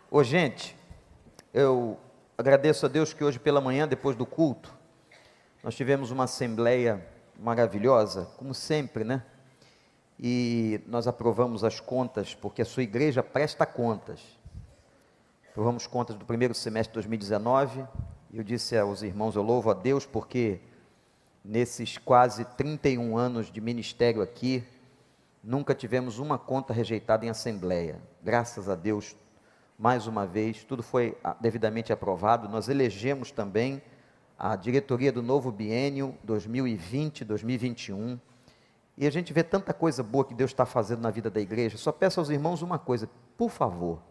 Ô gente, eu agradeço a Deus que hoje pela manhã, depois do culto, nós tivemos uma assembleia maravilhosa, como sempre, né? E nós aprovamos as contas, porque a sua igreja presta contas. Aprovamos contas do primeiro semestre de 2019, e eu disse aos irmãos, eu louvo a Deus, porque nesses quase 31 anos de ministério aqui, nunca tivemos uma conta rejeitada em assembleia. Graças a Deus, mais uma vez, tudo foi devidamente aprovado. Nós elegemos também a diretoria do novo biênio 2020-2021, e a gente vê tanta coisa boa que Deus está fazendo na vida da igreja. Só peço aos irmãos uma coisa, por favor,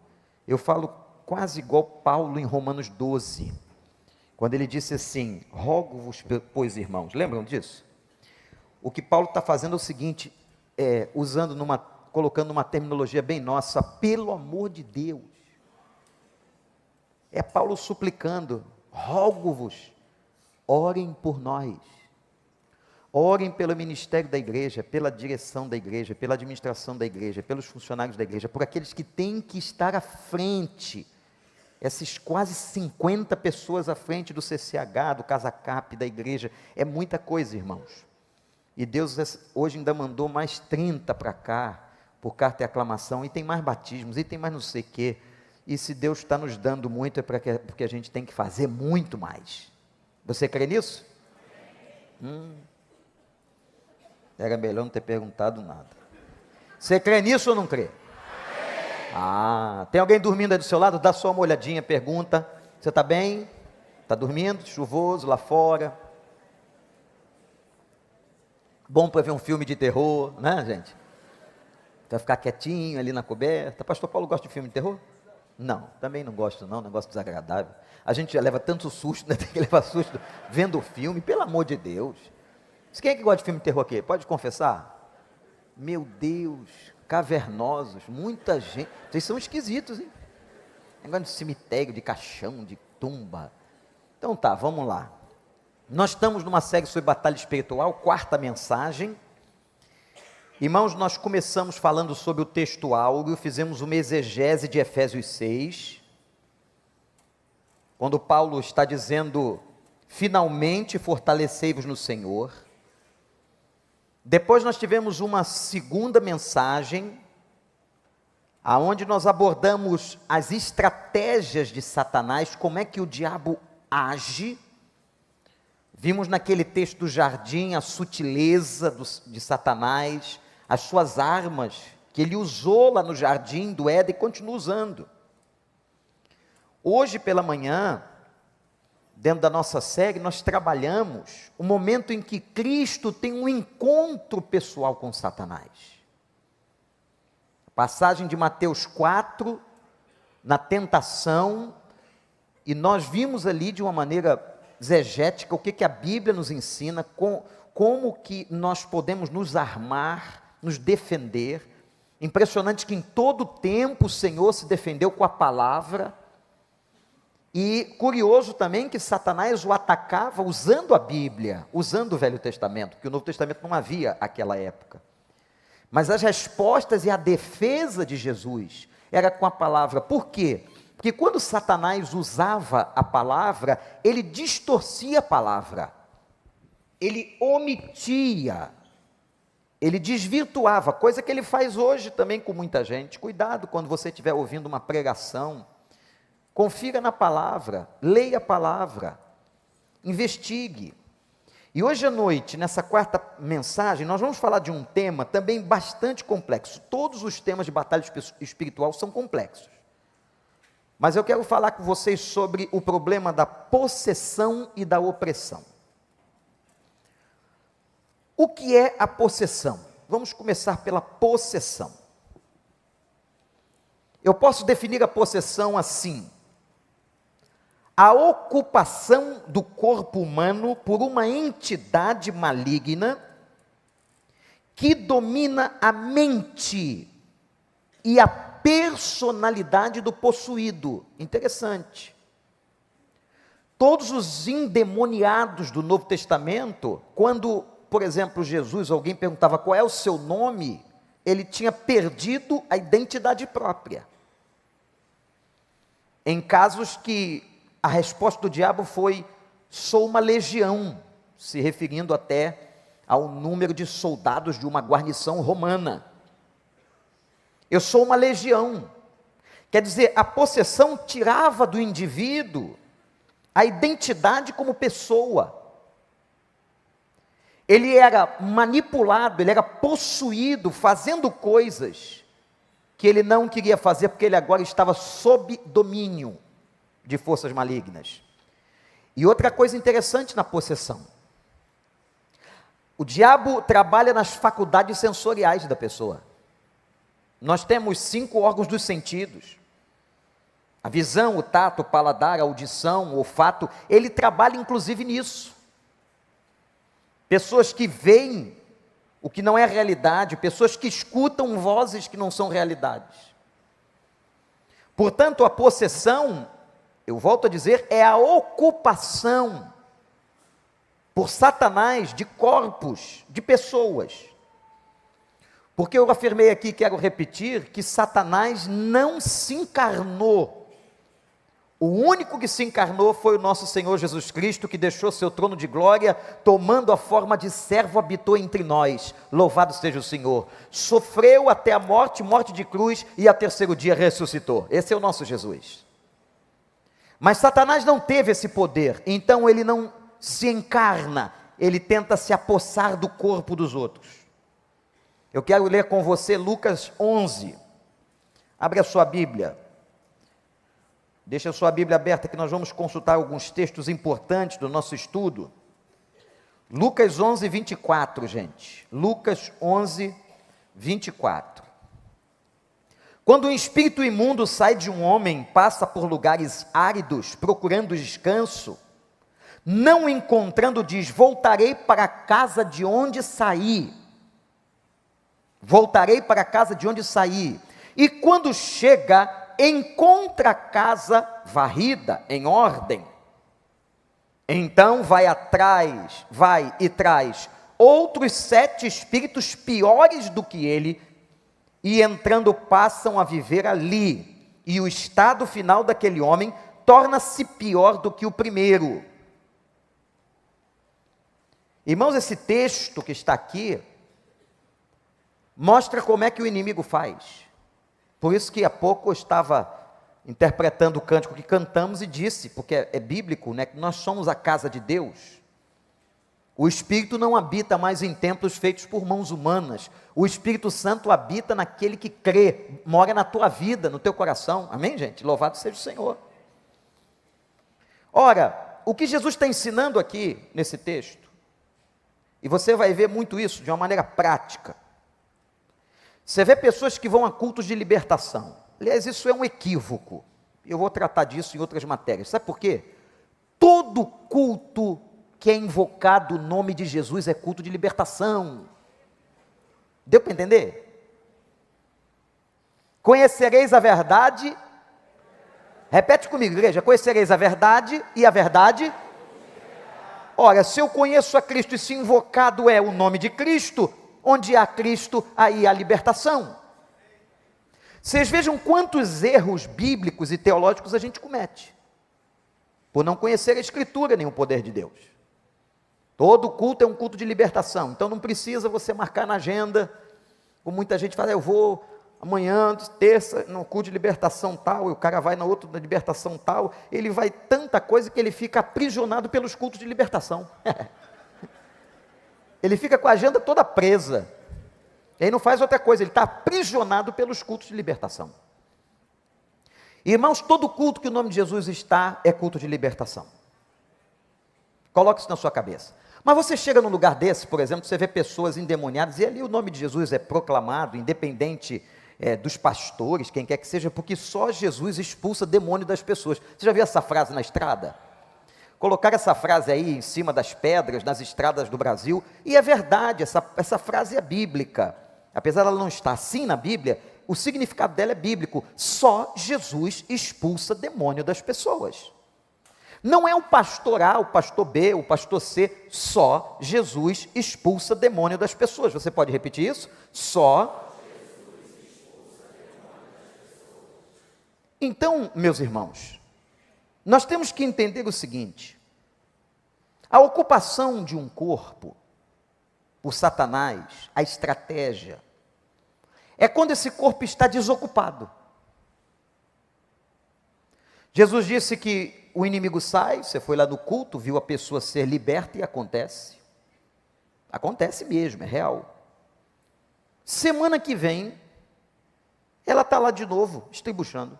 eu falo quase igual Paulo em Romanos 12, quando ele disse assim, rogo-vos, pois irmãos, lembram disso? O que Paulo está fazendo é o seguinte, colocando uma terminologia bem nossa, pelo amor de Deus, é Paulo suplicando, rogo-vos, orem por nós, orem pelo ministério da igreja, pela direção da igreja, pela administração da igreja, pelos funcionários da igreja, por aqueles que têm que estar à frente, essas quase 50 pessoas à frente do CCH, do CasaCap, da igreja, é muita coisa, irmãos, e Deus hoje ainda mandou mais 30 para cá, por carta e aclamação, e tem mais batismos, e tem mais não sei o quê, e se Deus está nos dando muito, é porque a gente tem que fazer muito mais. Você crê nisso? Era melhor não ter perguntado nada. Você crê nisso ou não crê? Tem alguém dormindo aí do seu lado? Dá só uma olhadinha, pergunta. Você está bem? Está dormindo? Chuvoso lá fora? Bom para ver um filme de terror, né, gente? Vai ficar quietinho ali na coberta. Pastor Paulo gosta de filme de terror? Não, também não gosto não, negócio desagradável. A gente já leva tanto susto, né? Tem que levar susto vendo o filme, pelo amor de Deus. Quem é que gosta de filme de terror aqui? Pode confessar? Meu Deus, cavernosos, muita gente. Vocês são esquisitos, hein? Negócio de cemitério, de caixão, de tumba. Então tá, vamos lá. Nós estamos numa série sobre batalha espiritual, quarta mensagem. Irmãos, nós começamos falando sobre o texto áureo, fizemos uma exegese de Efésios 6, quando Paulo está dizendo, finalmente fortalecei-vos no Senhor. Depois nós tivemos uma segunda mensagem, aonde nós abordamos as estratégias de Satanás, como é que o diabo age. Vimos naquele texto do jardim a sutileza de Satanás, as suas armas, que ele usou lá no jardim do Éden e continua usando. Hoje pela manhã, dentro da nossa série, nós trabalhamos o momento em que Cristo tem um encontro pessoal com Satanás. Passagem de Mateus 4, na tentação, e nós vimos ali de uma maneira exegética o que a Bíblia nos ensina, como que nós podemos nos armar, nos defender. Impressionante que em todo tempo o Senhor se defendeu com a palavra, e curioso também que Satanás o atacava usando a Bíblia, usando o Velho Testamento, porque o Novo Testamento não havia naquela época, mas as respostas e a defesa de Jesus era com a palavra. Por quê? Porque quando Satanás usava a palavra, ele distorcia a palavra, ele omitia, ele desvirtuava, coisa que ele faz hoje também com muita gente. Cuidado quando você estiver ouvindo uma pregação, confira na palavra, leia a palavra, investigue. E hoje à noite, nessa quarta mensagem, nós vamos falar de um tema também bastante complexo. Todos os temas de batalha espiritual são complexos. Mas eu quero falar com vocês sobre o problema da possessão e da opressão. O que é a possessão? Vamos começar pela possessão. Eu posso definir a possessão assim: a ocupação do corpo humano por uma entidade maligna que domina a mente e a personalidade do possuído. Interessante. Todos os endemoniados do Novo Testamento, quando, por exemplo, Jesus, alguém perguntava qual é o seu nome, ele tinha perdido a identidade própria. em casos que a resposta do diabo foi: sou uma legião, se referindo até ao número de soldados de uma guarnição romana. Eu sou uma legião. Quer dizer, a possessão tirava do indivíduo a identidade como pessoa. Ele era manipulado, ele era possuído, fazendo coisas que ele não queria fazer, porque ele agora estava sob domínio de forças malignas. E outra coisa interessante na possessão: o diabo trabalha nas faculdades sensoriais da pessoa. Nós temos 5 órgãos dos sentidos: a visão, o tato, o paladar, a audição, o olfato. Ele trabalha inclusive nisso. Pessoas que veem o que não é realidade, pessoas que escutam vozes que não são realidades. Portanto, a possessão, eu volto a dizer, é a ocupação por Satanás de corpos, de pessoas. Porque eu afirmei aqui, quero repetir, que Satanás não se encarnou. O único que se encarnou foi o nosso Senhor Jesus Cristo, que deixou seu trono de glória, tomando a forma de servo, habitou entre nós. Louvado seja o Senhor. Sofreu até a morte, morte de cruz, e ao terceiro dia ressuscitou. Esse é o nosso Jesus. Mas Satanás não teve esse poder, então ele não se encarna, ele tenta se apossar do corpo dos outros. Eu quero ler com você Lucas 11. Abre a sua Bíblia. Deixa a sua Bíblia aberta que nós vamos consultar alguns textos importantes do nosso estudo. Lucas 11, 24, gente. Lucas 11, 24. Quando um espírito imundo sai de um homem, passa por lugares áridos, procurando descanso, não encontrando, diz: voltarei para a casa de onde saí. Voltarei para a casa de onde saí. E quando chega, encontra a casa varrida, em ordem. Então vai e traz outros 7 espíritos piores do que ele, e entrando passam a viver ali, e o estado final daquele homem torna-se pior do que o primeiro. Irmãos, esse texto que está aqui mostra como é que o inimigo faz. Por isso que há pouco eu estava interpretando o cântico que cantamos e disse, porque é bíblico, né, que nós somos a casa de Deus. O Espírito não habita mais em templos feitos por mãos humanas. O Espírito Santo habita naquele que crê, mora na tua vida, no teu coração. Amém, gente? Louvado seja o Senhor. Ora, o que Jesus está ensinando aqui nesse texto, e você vai ver muito isso de uma maneira prática. Você vê pessoas que vão a cultos de libertação. Aliás, isso é um equívoco. Eu vou tratar disso em outras matérias. Sabe por quê? Todo culto que é invocado o nome de Jesus é culto de libertação. Deu para entender? Conhecereis a verdade. Repete comigo, igreja. Conhecereis a verdade e a verdade. Ora, se eu conheço a Cristo e se invocado é o nome de Cristo, onde há Cristo, aí há libertação. Vocês vejam quantos erros bíblicos e teológicos a gente comete, por não conhecer a Escritura nem o poder de Deus. Todo culto é um culto de libertação, então não precisa você marcar na agenda, como muita gente fala: eu vou amanhã, terça, no culto de libertação tal, e o cara vai na outra da libertação tal, ele vai tanta coisa que ele fica aprisionado pelos cultos de libertação. Ele fica com a agenda toda presa, e aí não faz outra coisa, ele está aprisionado pelos cultos de libertação. Irmãos, todo culto que o nome de Jesus está, é culto de libertação. Coloque isso na sua cabeça. Mas você chega num lugar desse, por exemplo, você vê pessoas endemoniadas, e ali o nome de Jesus é proclamado, independente dos pastores, quem quer que seja, porque só Jesus expulsa demônio das pessoas. Você já viu essa frase na estrada? Colocaram essa frase aí em cima das pedras, nas estradas do Brasil, e é verdade, essa frase é bíblica. Apesar dela não estar assim na Bíblia, o significado dela é bíblico. Só Jesus expulsa demônio das pessoas. Não é o pastor A, o pastor B, o pastor C, só Jesus expulsa demônio das pessoas. Você pode repetir isso? Só Jesus expulsa demônio das pessoas. Então, meus irmãos, Nós temos que entender o seguinte: a ocupação de um corpo por Satanás, a estratégia, é quando esse corpo está desocupado. Jesus disse que o inimigo sai, você foi lá no culto, viu a pessoa ser liberta e acontece. Acontece mesmo, é real. Semana que vem, ela está lá de novo, estribuchando.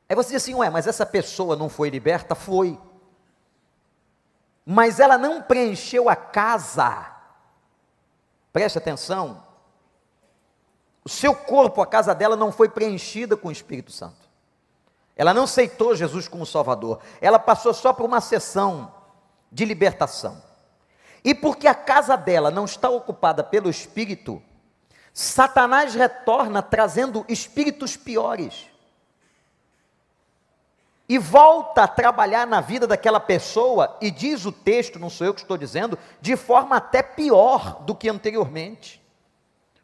Aí você diz assim, ué, mas essa pessoa não foi liberta? Foi. Mas ela não preencheu a casa. Preste atenção. O seu corpo, a casa dela não foi preenchida com o Espírito Santo. Ela não aceitou Jesus como Salvador. Ela passou só por uma sessão de libertação. E porque a casa dela não está ocupada pelo Espírito, Satanás retorna trazendo espíritos piores. E volta a trabalhar na vida daquela pessoa, e diz o texto, não sou eu que estou dizendo, de forma até pior do que anteriormente.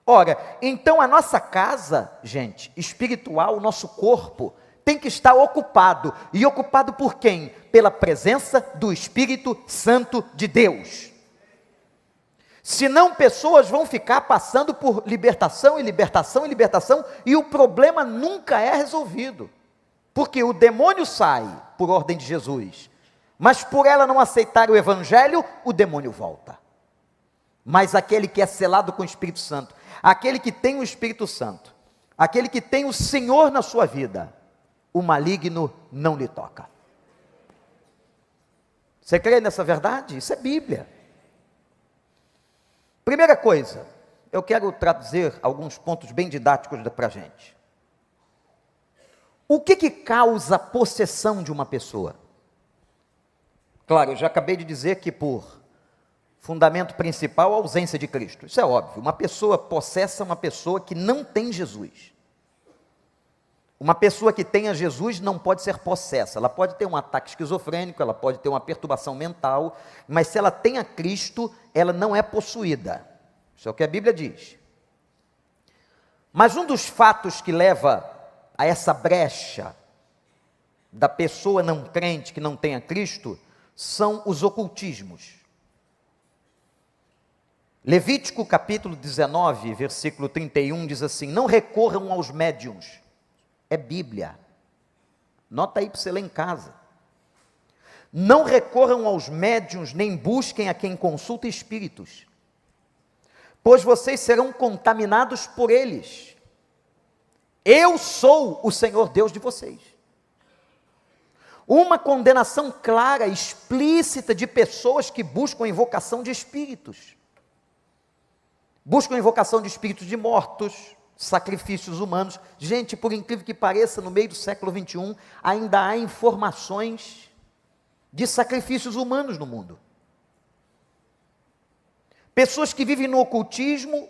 Ora, então a nossa casa, gente, espiritual, o nosso corpo, tem que estar ocupado. E ocupado por quem? Pela presença do Espírito Santo de Deus. Senão pessoas vão ficar passando por libertação e libertação e libertação, e o problema nunca é resolvido. Porque o demônio sai por ordem de Jesus, mas por ela não aceitar o Evangelho, o demônio volta. Mas aquele que é selado com o Espírito Santo, aquele que tem o Espírito Santo, aquele que tem o Senhor na sua vida, o maligno não lhe toca. Você crê nessa verdade? Isso é Bíblia. Primeira coisa, eu quero trazer alguns pontos bem didáticos para a gente. O que causa a possessão de uma pessoa? Claro, eu já acabei de dizer que por fundamento principal, a ausência de Cristo. Isso é óbvio. Uma pessoa possessa é uma pessoa que não tem Jesus. Uma pessoa que tenha Jesus não pode ser possessa. Ela pode ter um ataque esquizofrênico, ela pode ter uma perturbação mental, mas se ela tem a Cristo, ela não é possuída. Isso é o que a Bíblia diz. Mas um dos fatos que leva a essa brecha da pessoa não crente que não tem a Cristo, são os ocultismos. Levítico capítulo 19, versículo 31 diz assim, não recorram aos médiuns, é Bíblia, nota aí para você ler em casa, não recorram aos médiuns, nem busquem a quem consulta espíritos, pois vocês serão contaminados por eles. Eu sou o Senhor Deus de vocês. Uma condenação clara, explícita de pessoas que buscam invocação de espíritos. Buscam invocação de espíritos de mortos, sacrifícios humanos. Gente, por incrível que pareça, no meio do século 21, ainda há informações de sacrifícios humanos no mundo. Pessoas que vivem no ocultismo,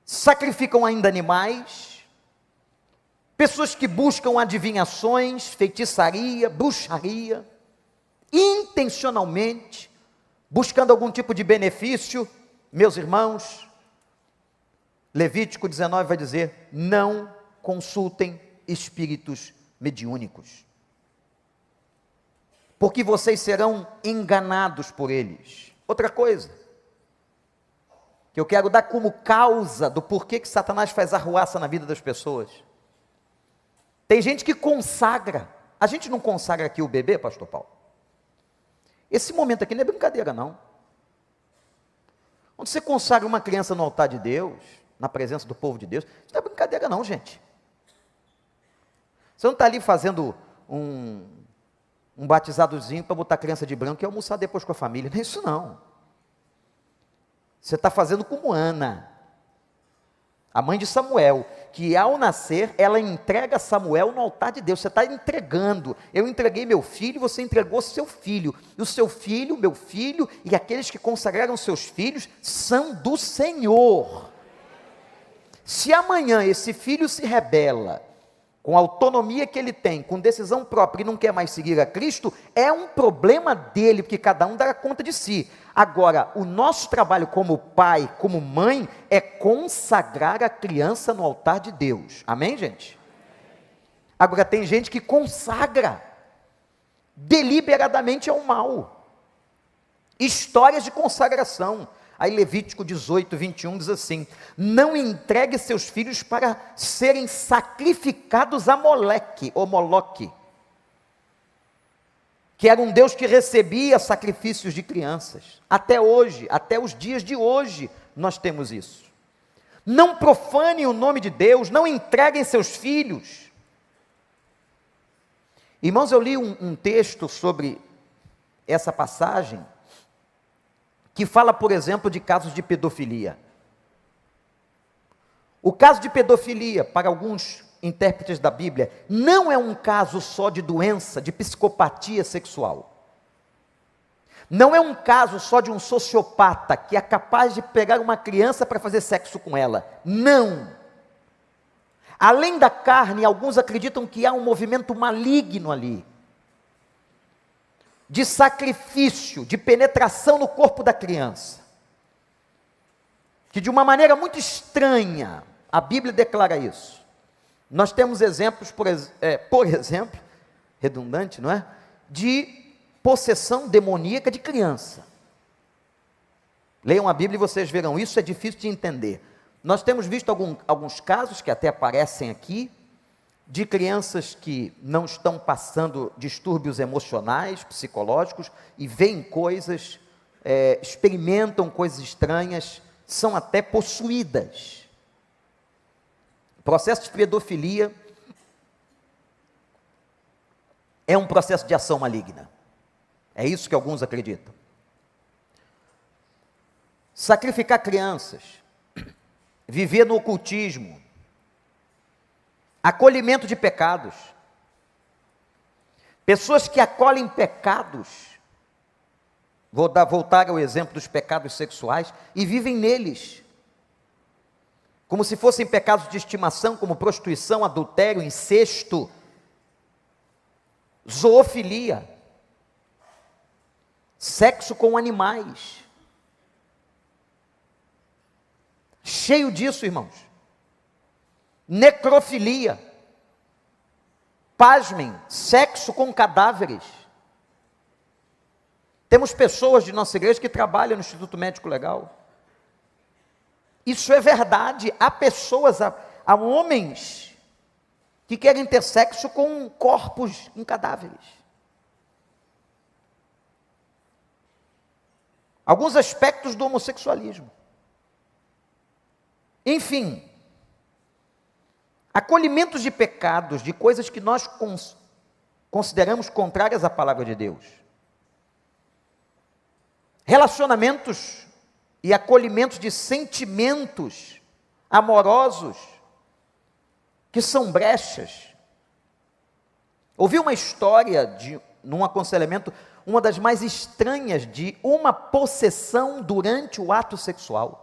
sacrificam ainda animais. Pessoas que buscam adivinhações, feitiçaria, bruxaria, intencionalmente, buscando algum tipo de benefício. Meus irmãos, Levítico 19 vai dizer, não consultem espíritos mediúnicos, porque vocês serão enganados por eles. Outra coisa, que eu quero dar como causa do porquê que Satanás faz arruaça na vida das pessoas. Tem gente que consagra. A gente não consagra aqui o bebê, pastor Paulo? Esse momento aqui não é brincadeira, não. Quando você consagra uma criança no altar de Deus, na presença do povo de Deus, isso não é brincadeira não, gente. Você não está ali fazendo um batizadozinho para botar a criança de branco e almoçar depois com a família. Não é isso não. Você está fazendo como Ana, a mãe de Samuel, que ao nascer, ela entrega Samuel no altar de Deus. Você está entregando. Eu entreguei meu filho, você entregou seu filho. E o seu filho, meu filho, e aqueles que consagraram seus filhos, são do Senhor. Se amanhã esse filho se rebela, com a autonomia que ele tem, com decisão própria, e não quer mais seguir a Cristo, é um problema dele, porque cada um dará conta de si. Agora, o nosso trabalho como pai, como mãe, é consagrar a criança no altar de Deus. Amém, gente? Agora, tem gente que consagra deliberadamente ao mal. Histórias de consagração. Aí Levítico 18, 21 diz assim: não entregue seus filhos para serem sacrificados a Moleque, ou Moloque, que era um Deus que recebia sacrifícios de crianças. Até hoje, até os dias de hoje, nós temos isso. Não profanem o nome de Deus, não entreguem seus filhos. Irmãos, eu li um texto sobre essa passagem, que fala, por exemplo, de casos de pedofilia. O caso de pedofilia, para alguns intérpretes da Bíblia, não é um caso só de doença, de psicopatia sexual. Não é um caso só de um sociopata que é capaz de pegar uma criança para fazer sexo com ela. Não. Além da carne, alguns acreditam que há um movimento maligno ali, de sacrifício, de penetração no corpo da criança, que de uma maneira muito estranha, a Bíblia declara isso. Nós temos exemplos, por exemplo, redundante, não é? De possessão demoníaca de criança. Leiam a Bíblia e vocês verão, isso é difícil de entender. Nós temos visto alguns casos, que até aparecem aqui, de crianças que não estão passando distúrbios emocionais, psicológicos, e veem coisas, experimentam coisas estranhas, são até possuídas. O processo de pedofilia é um processo de ação maligna. É isso que alguns acreditam. Sacrificar crianças, viver no ocultismo, acolhimento de pecados, pessoas que acolhem pecados, voltar ao exemplo dos pecados sexuais, e vivem neles, como se fossem pecados de estimação, como prostituição, adultério, incesto, zoofilia, sexo com animais, cheio disso, irmãos. Necrofilia, pasmem, sexo com cadáveres. Temos pessoas de nossa igreja que trabalham no Instituto Médico Legal. Isso é verdade. Há pessoas, há homens que querem ter sexo com corpos em cadáveres. Alguns aspectos do homossexualismo. Enfim, acolhimentos de pecados, de coisas que nós consideramos contrárias à palavra de Deus. Relacionamentos e acolhimentos de sentimentos amorosos, que são brechas. Ouvi uma história, num aconselhamento, uma das mais estranhas, de uma possessão durante o ato sexual.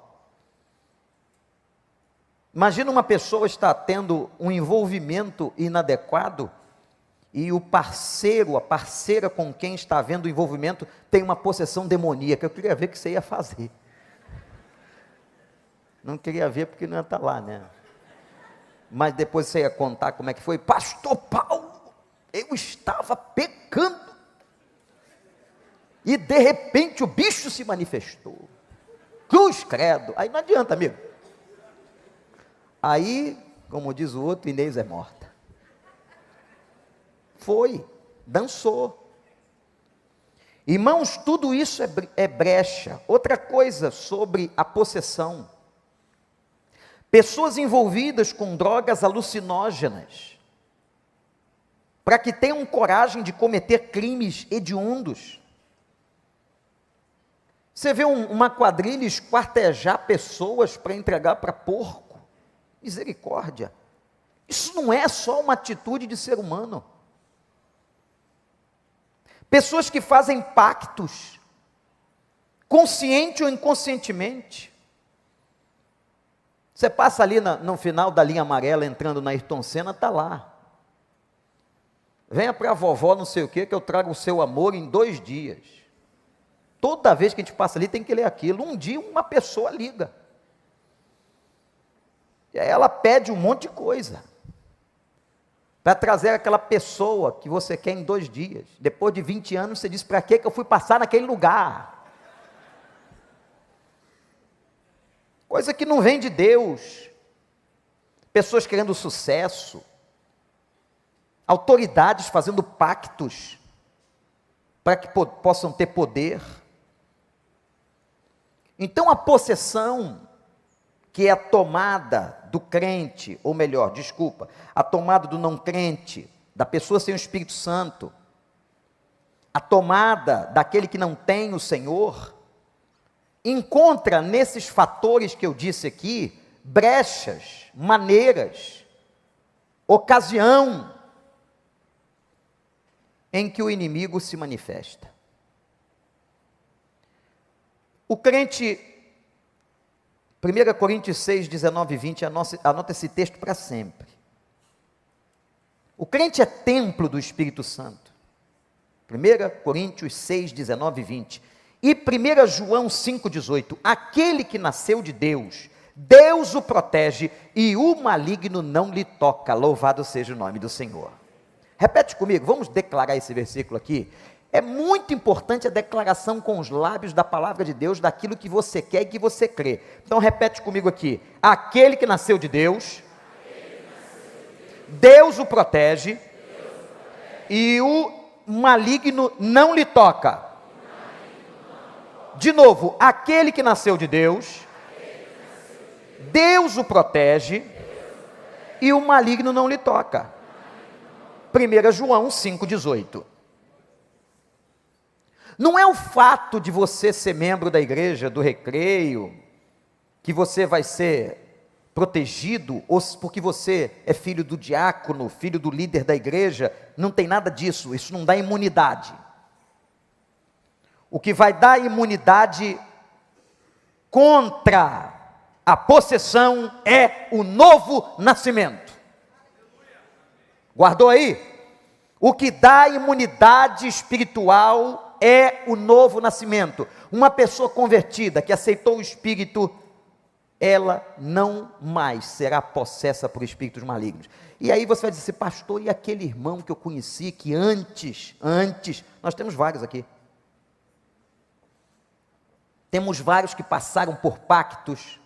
Imagina uma pessoa estar tendo um envolvimento inadequado e o parceiro, a parceira com quem está havendo o envolvimento tem uma possessão demoníaca. Eu queria ver o que você ia fazer. Não queria ver porque não ia estar lá, né? Mas depois você ia contar como é que foi. Pastor Paulo, eu estava pecando e de repente o bicho se manifestou. Cruz credo. Aí não adianta, amigo. Aí, como diz o outro, Inês é morta. Foi, dançou. Irmãos, tudo isso é brecha. Outra coisa sobre a possessão. Pessoas envolvidas com drogas alucinógenas, para que tenham coragem de cometer crimes hediondos. Você vê uma quadrilha esquartejar pessoas para entregar para porco. Misericórdia. Isso não é só uma atitude de ser humano. Pessoas que fazem pactos, consciente ou inconscientemente. Você passa ali no final da linha amarela, entrando na Ayrton Senna, está lá. Venha para a vovó não sei o que eu trago o seu amor em 2 dias. Toda vez que a gente passa ali tem que ler aquilo. Um dia uma pessoa liga. E aí ela pede um monte de coisa. para trazer aquela pessoa que você quer em 2 dias. Depois de 20 anos, você diz: para que eu fui passar naquele lugar? Coisa que não vem de Deus. Pessoas querendo sucesso, autoridades fazendo pactos para que possam ter poder. Então a possessão, que é a tomada do crente, ou melhor, desculpa, a tomada do não crente, da pessoa sem o Espírito Santo, a tomada daquele que não tem o Senhor, encontra nesses fatores que eu disse aqui, brechas, maneiras, ocasião, em que o inimigo se manifesta. O crente, 1 Coríntios 6, 19 e 20, anota esse texto para sempre. O crente é templo do Espírito Santo. 1 Coríntios 6, 19 e 20. E 1 João 5, 18. Aquele que nasceu de Deus, Deus o protege e o maligno não lhe toca. Louvado seja o nome do Senhor. Repete comigo, vamos declarar esse versículo aqui. É muito importante a declaração com os lábios da palavra de Deus, daquilo que você quer e que você crê. Então repete comigo aqui: aquele que nasceu de Deus, Deus o protege, e o maligno não lhe toca. De novo, aquele que nasceu de Deus, Deus o protege, e o maligno não lhe toca. 1 João 5,18. Não é o fato de você ser membro da igreja, do recreio, que você vai ser protegido, ou porque você é filho do diácono, filho do líder da igreja. Não tem nada disso, isso não dá imunidade. O que vai dar imunidade contra a possessão é o novo nascimento. Guardou aí? O que dá imunidade espiritual é o novo nascimento. Uma pessoa convertida, que aceitou o Espírito, ela não mais será possessa por espíritos malignos. E aí você vai dizer: pastor, e aquele irmão que eu conheci, que antes, nós temos vários aqui. Temos vários que passaram por pactos,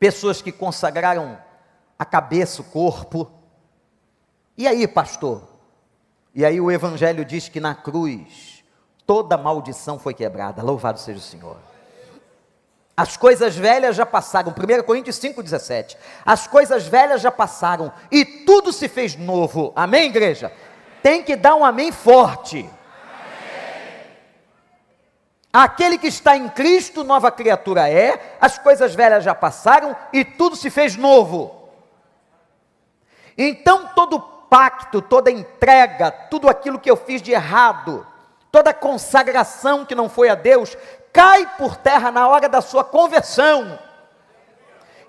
pessoas que consagraram a cabeça, o corpo. E aí, pastor? E aí o Evangelho diz que na cruz toda maldição foi quebrada. Louvado seja o Senhor. As coisas velhas já passaram. 1 Coríntios 5,17. As coisas velhas já passaram e tudo se fez novo. Amém, igreja? Tem que dar um amém forte. Amém. Aquele que está em Cristo, nova criatura é. As coisas velhas já passaram e tudo se fez novo. Então todo pacto, toda entrega, tudo aquilo que eu fiz de errado, toda consagração que não foi a Deus, cai por terra na hora da sua conversão,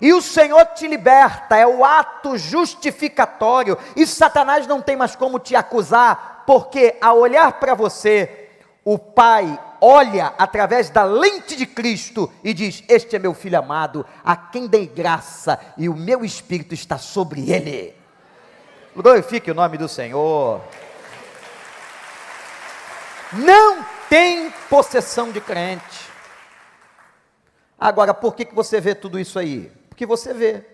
e o Senhor te liberta. É o ato justificatório, e Satanás não tem mais como te acusar, porque ao olhar para você, o Pai olha através da lente de Cristo e diz: este é meu filho amado, a quem dei graça, e o meu Espírito está sobre ele. Glorifique o nome do Senhor. Não tem possessão de crente. Agora, por que você vê tudo isso aí? Porque você vê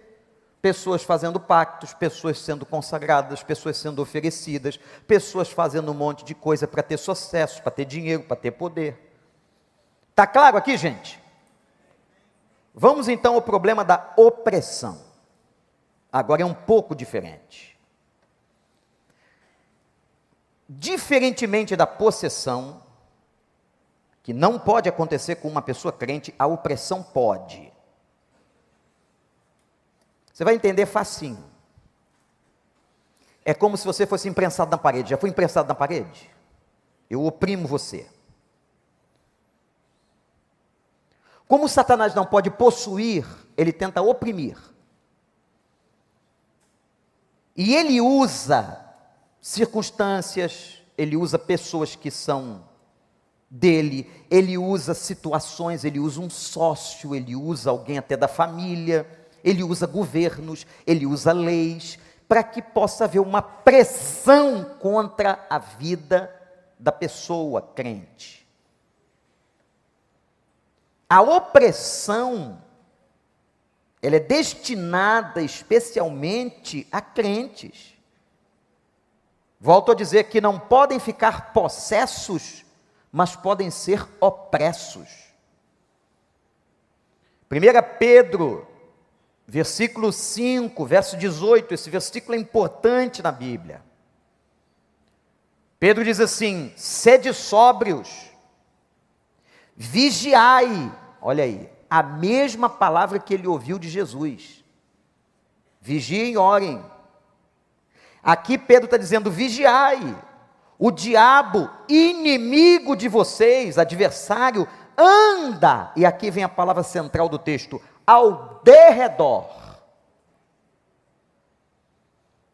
pessoas fazendo pactos, pessoas sendo consagradas, pessoas sendo oferecidas, pessoas fazendo um monte de coisa para ter sucesso, para ter dinheiro, para ter poder. Está claro aqui, gente? Vamos então ao problema da opressão. Agora é um pouco diferente. Diferentemente da possessão, que não pode acontecer com uma pessoa crente, a opressão pode. Você vai entender facinho. É como se você fosse imprensado na parede. Já foi imprensado na parede? Eu oprimo você. Como Satanás não pode possuir, ele tenta oprimir. E ele usa circunstâncias, ele usa pessoas que são dele, ele usa situações, ele usa um sócio, ele usa alguém até da família, ele usa governos, ele usa leis, para que possa haver uma pressão contra a vida da pessoa crente. A opressão, ela é destinada especialmente a crentes. Volto a dizer que não podem ficar possessos, mas podem ser opressos. 1 Pedro, versículo 5, verso 18, esse versículo é importante na Bíblia. Pedro diz assim: sede sóbrios, vigiai. Olha aí, a mesma palavra que ele ouviu de Jesus. Vigiem e orem. Aqui Pedro está dizendo: vigiai. O diabo, inimigo de vocês, adversário, anda, e aqui vem a palavra central do texto, ao derredor.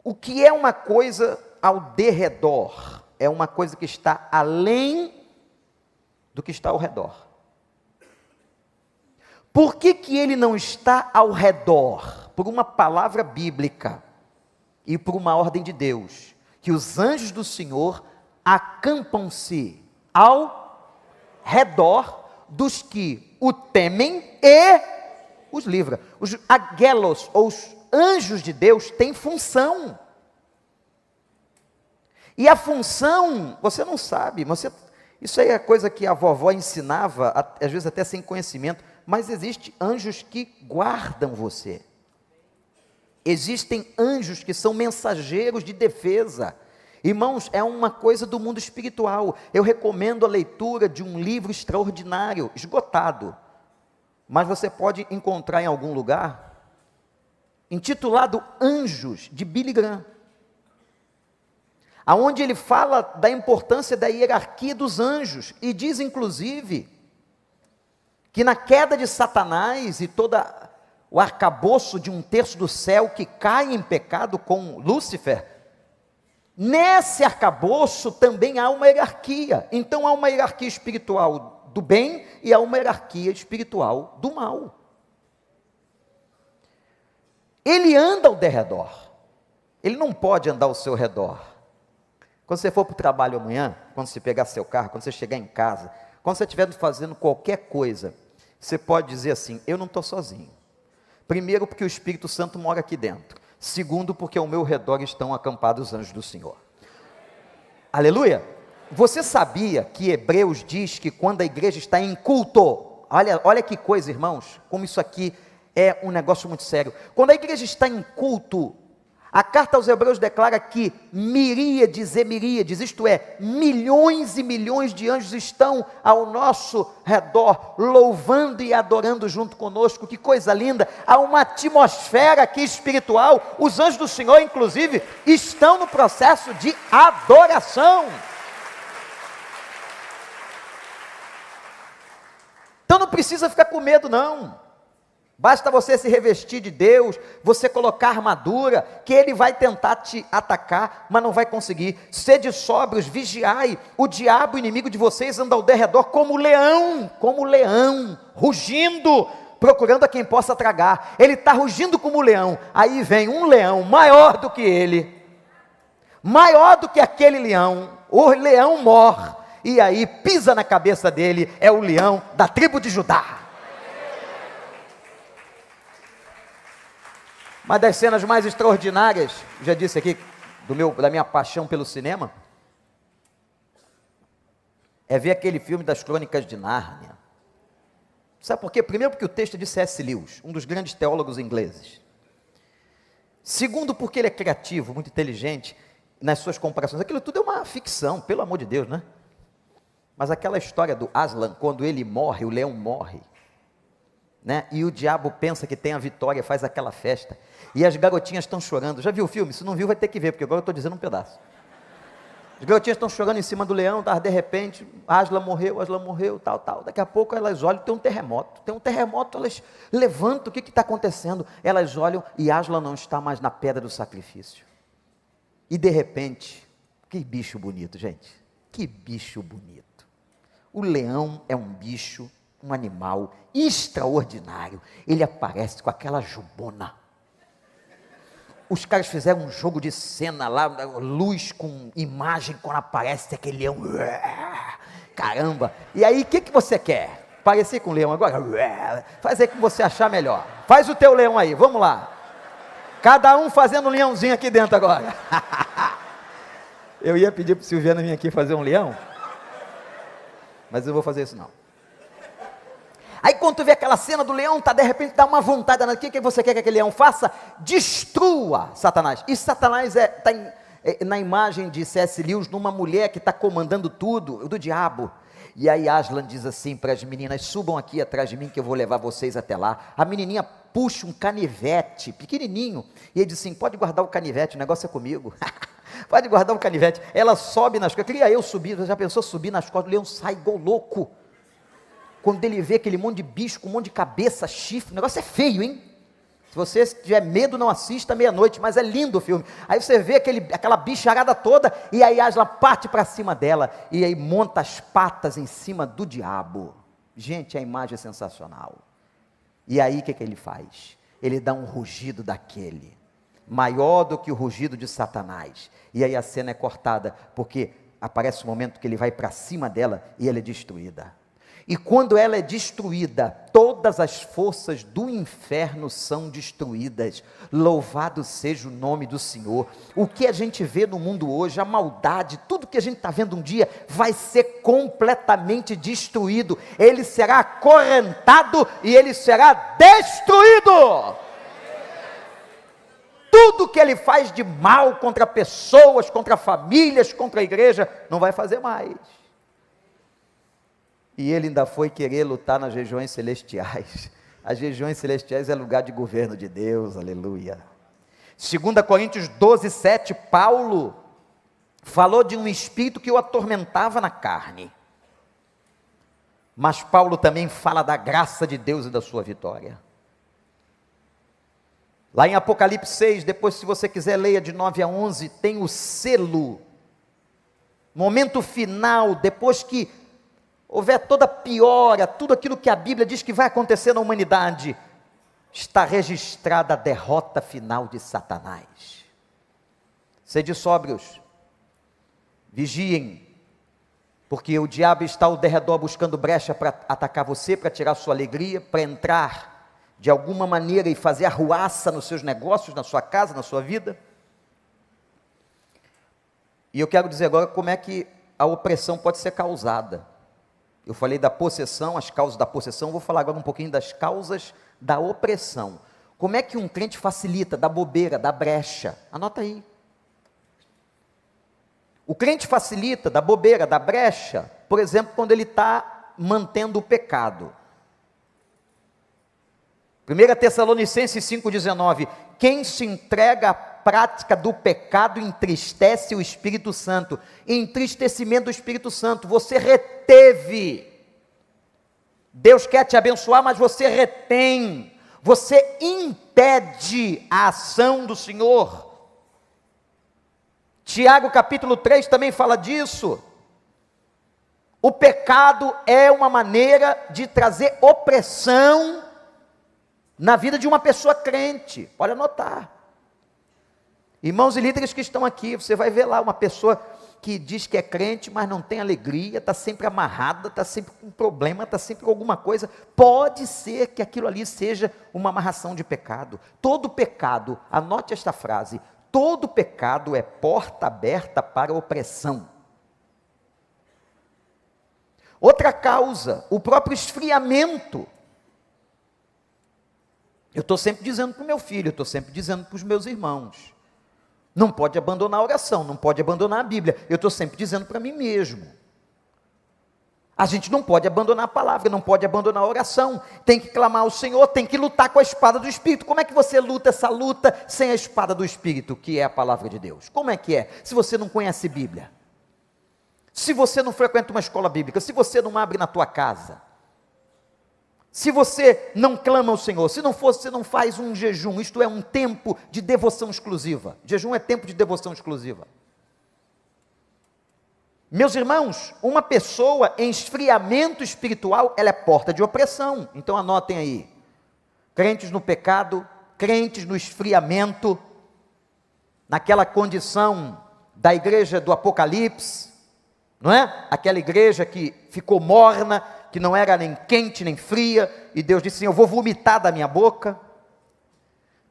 O que é uma coisa ao derredor? É uma coisa que está além do que está ao redor. Por que que ele não está ao redor? Por uma palavra bíblica e por uma ordem de Deus, que os anjos do Senhor acampam-se ao redor dos que o temem e os livra. Os angelos, ou os anjos de Deus, têm função. E a função, você não sabe, isso aí é coisa que a vovó ensinava, às vezes até sem conhecimento, mas existem anjos que guardam você. Existem anjos que são mensageiros de defesa. Irmãos, é uma coisa do mundo espiritual. Eu recomendo a leitura de um livro extraordinário, esgotado, mas você pode encontrar em algum lugar, intitulado Anjos, de Billy Graham, aonde ele fala da importância da hierarquia dos anjos, e diz inclusive, que na queda de Satanás e todo o arcabouço de 1/3 do céu que cai em pecado com Lúcifer, nesse arcabouço também há uma hierarquia. Então há uma hierarquia espiritual do bem e há uma hierarquia espiritual do mal. Ele anda ao derredor, ele não pode andar ao seu redor. Quando você for para o trabalho amanhã, quando você pegar seu carro, quando você chegar em casa, quando você estiver fazendo qualquer coisa, você pode dizer assim: eu não estou sozinho. Primeiro, porque o Espírito Santo mora aqui dentro. Segundo, porque ao meu redor estão acampados os anjos do Senhor. Aleluia! Você sabia que Hebreus diz que quando a igreja está em culto, olha que coisa, irmãos, como isso aqui é um negócio muito sério. Quando a igreja está em culto, a carta aos Hebreus declara que miríades e miríades, isto é, milhões e milhões de anjos estão ao nosso redor, louvando e adorando junto conosco. Que coisa linda! Há uma atmosfera aqui espiritual. Os anjos do Senhor, inclusive, estão no processo de adoração. Então não precisa ficar com medo, não. Basta você se revestir de Deus, você colocar armadura, que Ele vai tentar te atacar, mas não vai conseguir. Sede sóbrios, vigiai. O diabo, inimigo de vocês, anda ao derredor como leão, rugindo, procurando a quem possa tragar. Ele está rugindo como leão. Aí vem um leão maior do que ele, maior do que aquele leão. O leão morre, e aí pisa na cabeça dele. É o leão da tribo de Judá. Uma das cenas mais extraordinárias, já disse aqui, da minha paixão pelo cinema, é ver aquele filme das Crônicas de Nárnia. Sabe por quê? Primeiro, porque o texto é de C.S. Lewis, um dos grandes teólogos ingleses. Segundo, porque ele é criativo, muito inteligente nas suas comparações. Aquilo tudo é uma ficção, pelo amor de Deus, né? Mas aquela história do Aslan, quando ele morre, o leão morre, né? E o diabo pensa que tem a vitória, faz aquela festa, e as garotinhas estão chorando. Já viu o filme? Se não viu, vai ter que ver, porque agora eu estou dizendo um pedaço. As garotinhas estão chorando em cima do leão, de repente, Aslan morreu, tal. Daqui a pouco elas olham, tem um terremoto, elas levantam, o que está acontecendo? Elas olham e Aslan não está mais na pedra do sacrifício. E de repente, que bicho bonito, gente, que bicho bonito. O leão é um bicho, um animal extraordinário. Ele aparece com aquela jubona, os caras fizeram um jogo de cena lá, luz com imagem, quando aparece aquele leão, caramba, e aí o que você quer? Parecer com o leão agora? Faz aí que você achar melhor, faz o teu leão aí, vamos lá, cada um fazendo um leãozinho aqui dentro agora. Eu ia pedir para o Silviano vir aqui fazer um leão, mas eu não vou fazer isso não. Aí quando tu vê aquela cena do leão, de repente dá uma vontade, o que você quer que aquele leão faça? Destrua Satanás. E Satanás está na imagem de C.S. Lewis, numa mulher que está comandando tudo, do diabo. E aí Aslan diz assim para as meninas, subam aqui atrás de mim que eu vou levar vocês até lá. A menininha puxa um canivete, pequenininho, e ele diz assim, pode guardar o canivete, o negócio é comigo. Pode guardar o canivete. Ela sobe nas costas, queria eu subir, já pensou subir nas costas, o leão sai igual louco. Quando ele vê aquele monte de bicho, com um monte de cabeça, chifre, o negócio é feio, hein? Se você tiver medo, não assista meia-noite, mas é lindo o filme. Aí você vê aquela bicharada toda, e aí Aslan parte para cima dela, e aí monta as patas em cima do diabo. Gente, a imagem é sensacional. E aí o que ele faz? Ele dá um rugido daquele, maior do que o rugido de Satanás. E aí a cena é cortada, porque aparece o momento que ele vai para cima dela, e ela é destruída. E quando ela é destruída, todas as forças do inferno são destruídas. Louvado seja o nome do Senhor. O que a gente vê no mundo hoje, a maldade, tudo que a gente está vendo um dia, vai ser completamente destruído. Ele será acorrentado e ele será destruído. Tudo que ele faz de mal contra pessoas, contra famílias, contra a igreja, não vai fazer mais. E ele ainda foi querer lutar nas regiões celestiais. As regiões celestiais é lugar de governo de Deus, aleluia. 2 Coríntios 12, 7, Paulo falou de um espírito que o atormentava na carne. Mas Paulo também fala da graça de Deus e da sua vitória. Lá em Apocalipse 6, depois se você quiser leia de 9 a 11, tem o selo. Momento final, depois que houver toda piora, tudo aquilo que a Bíblia diz que vai acontecer na humanidade, está registrada a derrota final de Satanás. Sede sóbrios, vigiem, porque o diabo está ao derredor buscando brecha para atacar você, para tirar sua alegria, para entrar de alguma maneira e fazer arruaça nos seus negócios, na sua casa, na sua vida. E eu quero dizer agora como é que a opressão pode ser causada. Eu falei da possessão, as causas da possessão, vou falar agora um pouquinho das causas da opressão. Como é que um crente facilita, da bobeira, da brecha? Anota aí. O crente facilita, da bobeira, da brecha, por exemplo, quando ele está mantendo o pecado. 1 Tessalonicenses 5,19, quem se entrega à prática do pecado entristece o Espírito Santo. Entristecimento do Espírito Santo, você reteve. Deus quer te abençoar, mas você retém, você impede a ação do Senhor. Tiago capítulo 3 também fala disso. O pecado é uma maneira de trazer opressão na vida de uma pessoa crente. Pode anotar. Irmãos e líderes que estão aqui, você vai ver lá uma pessoa que diz que é crente, mas não tem alegria, está sempre amarrada, está sempre com problema, está sempre com alguma coisa. Pode ser que aquilo ali seja uma amarração de pecado. Todo pecado, anote esta frase, todo pecado é porta aberta para a opressão. Outra causa, o próprio esfriamento. Eu estou sempre dizendo para o meu filho, eu estou sempre dizendo para os meus irmãos, não pode abandonar a oração, não pode abandonar a Bíblia. Eu estou sempre dizendo para mim mesmo. A gente não pode abandonar a palavra, não pode abandonar a oração. Tem que clamar ao Senhor, tem que lutar com a espada do Espírito. Como é que você luta essa luta sem a espada do Espírito, que é a palavra de Deus? Como é que é? Se você não conhece Bíblia, se você não frequenta uma escola bíblica, se você não abre na tua casa, se você não clama ao Senhor, se não você não faz um jejum, isto é um tempo de devoção exclusiva. Jejum é tempo de devoção exclusiva. Meus irmãos, uma pessoa em esfriamento espiritual, ela é porta de opressão. Então anotem aí, crentes no pecado, crentes no esfriamento, naquela condição da igreja do Apocalipse, não é? Aquela igreja que ficou morna, que não era nem quente nem fria, e Deus disse assim: eu vou vomitar da minha boca.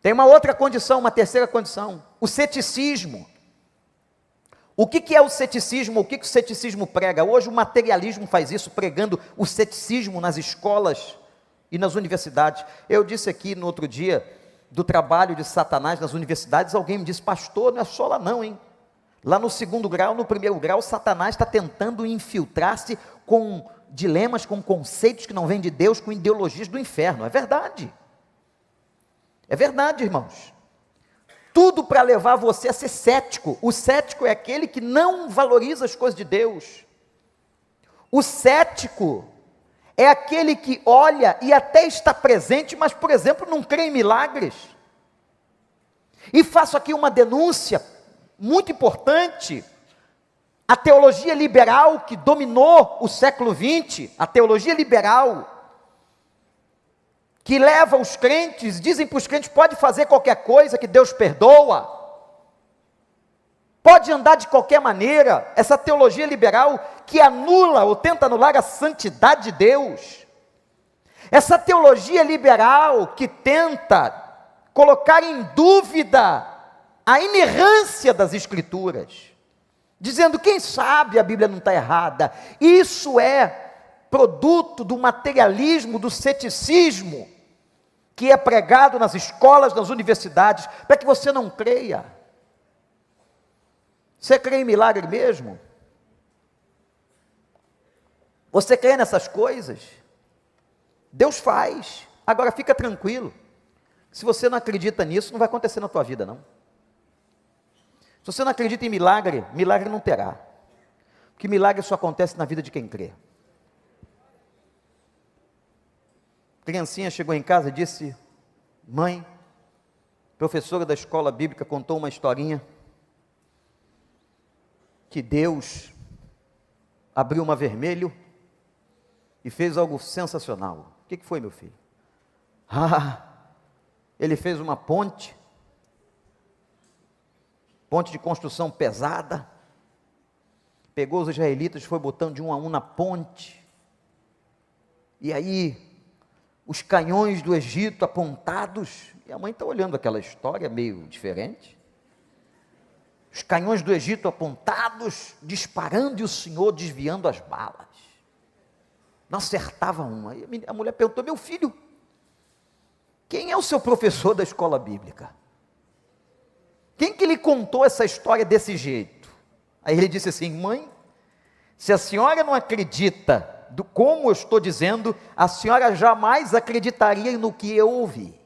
Tem uma outra condição, uma terceira condição, o ceticismo. O que é o ceticismo? O que o ceticismo prega? Hoje o materialismo faz isso, pregando o ceticismo nas escolas e nas universidades. Eu disse aqui no outro dia, do trabalho de Satanás nas universidades, alguém me disse: pastor, não é só lá não, hein? Lá no segundo grau, no primeiro grau, Satanás está tentando infiltrar-se com dilemas, com conceitos que não vêm de Deus, com ideologias do inferno. É verdade. É verdade, irmãos. Tudo para levar você a ser cético. O cético é aquele que não valoriza as coisas de Deus. O cético é aquele que olha e até está presente, mas, por exemplo, não crê em milagres. E faço aqui uma denúncia muito importante. A teologia liberal que dominou o século XX, a teologia liberal, que leva os crentes, dizem para os crentes: pode fazer qualquer coisa que Deus perdoa, pode andar de qualquer maneira. Essa teologia liberal que anula ou tenta anular a santidade de Deus, essa teologia liberal que tenta colocar em dúvida a inerrância das Escrituras, dizendo: quem sabe a Bíblia não está errada. Isso é produto do materialismo, do ceticismo, que é pregado nas escolas, nas universidades, para que você não creia. Você crê em milagre mesmo? Você crê nessas coisas? Deus faz. Agora fica tranquilo, se você não acredita nisso, não vai acontecer na tua vida não. Se você não acredita em milagre, milagre não terá, porque milagre só acontece na vida de quem crê. Criancinha chegou em casa e disse: mãe, professora da escola bíblica contou uma historinha, que Deus abriu o mar vermelho e fez algo sensacional. O que foi, meu filho? Ele fez uma ponte de construção pesada, pegou os israelitas, foi botando de um a um na ponte, e aí os canhões do Egito apontados, e a mãe está olhando aquela história meio diferente, os canhões do Egito apontados, disparando, e o Senhor desviando as balas, não acertava uma. E a mulher perguntou: meu filho, quem é o seu professor da escola bíblica? Quem que lhe contou essa história desse jeito? Aí ele disse assim: mãe, se a senhora não acredita como eu estou dizendo, a senhora jamais acreditaria no que eu ouvi.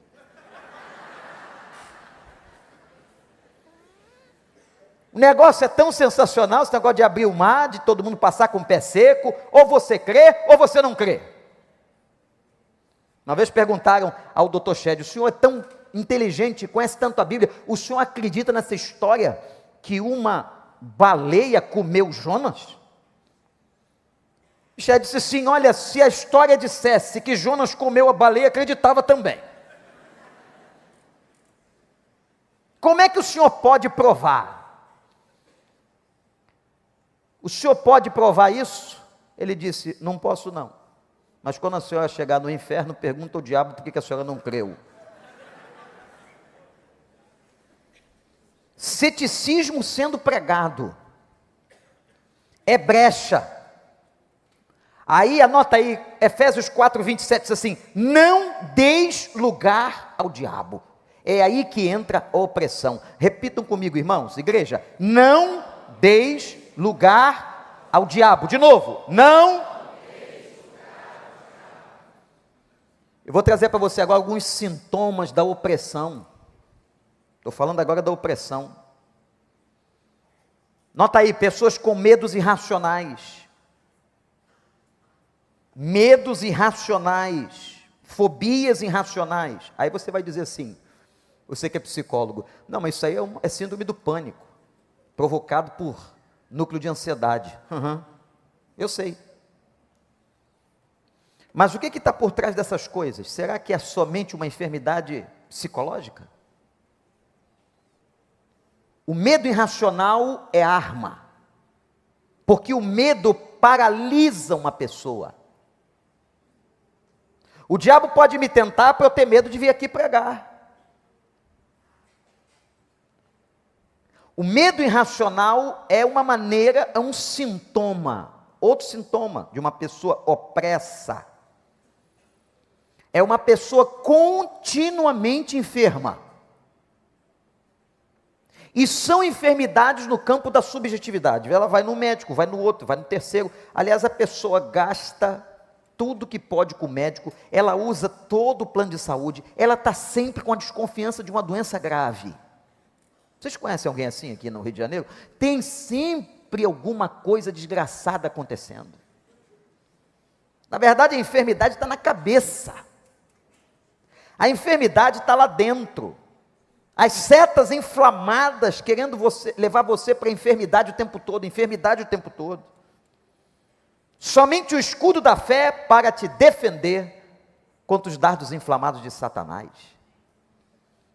O negócio é tão sensacional, esse negócio de abrir o mar, de todo mundo passar com o pé seco, ou você crê, ou você não crê. Uma vez perguntaram ao Dr. Shed: o senhor é tão inteligente, conhece tanto a Bíblia, o senhor acredita nessa história que uma baleia comeu Jonas? Shed disse assim: olha, se a história dissesse que Jonas comeu a baleia, acreditava também. Como é que o senhor pode provar? O senhor pode provar isso? Ele disse: não posso não, mas quando a senhora chegar no inferno, pergunta ao diabo por que a senhora não creu. Ceticismo sendo pregado é brecha. Aí, anota aí, Efésios 4:27 diz assim: não deis lugar ao diabo. É aí que entra a opressão. Repitam comigo, irmãos, igreja: não deis lugar ao diabo. De novo, não. Eu vou trazer para você agora alguns sintomas da opressão. Estou falando agora da opressão. Nota aí: pessoas com medos irracionais. Medos irracionais, fobias irracionais. Aí você vai dizer assim, você que é psicólogo: não, mas isso aí é síndrome do pânico, provocado por núcleo de ansiedade. Eu sei. Mas o que está por trás dessas coisas? Será que é somente uma enfermidade psicológica? O medo irracional é arma, porque o medo paralisa uma pessoa. O diabo pode me tentar para eu ter medo de vir aqui pregar. O medo irracional é uma maneira, é um sintoma, outro sintoma de uma pessoa opressa. É uma pessoa continuamente enferma. E são enfermidades no campo da subjetividade. Ela vai no médico, vai no outro, vai no terceiro. Aliás, a pessoa gasta tudo que pode com o médico, ela usa todo o plano de saúde, ela está sempre com a desconfiança de uma doença grave. Vocês conhecem alguém assim aqui no Rio de Janeiro? Tem sempre alguma coisa desgraçada acontecendo. Na verdade, a enfermidade está na cabeça. A enfermidade está lá dentro. As setas inflamadas querendo levar você para a enfermidade o tempo todo, enfermidade o tempo todo. Somente o escudo da fé para te defender contra os dardos inflamados de Satanás.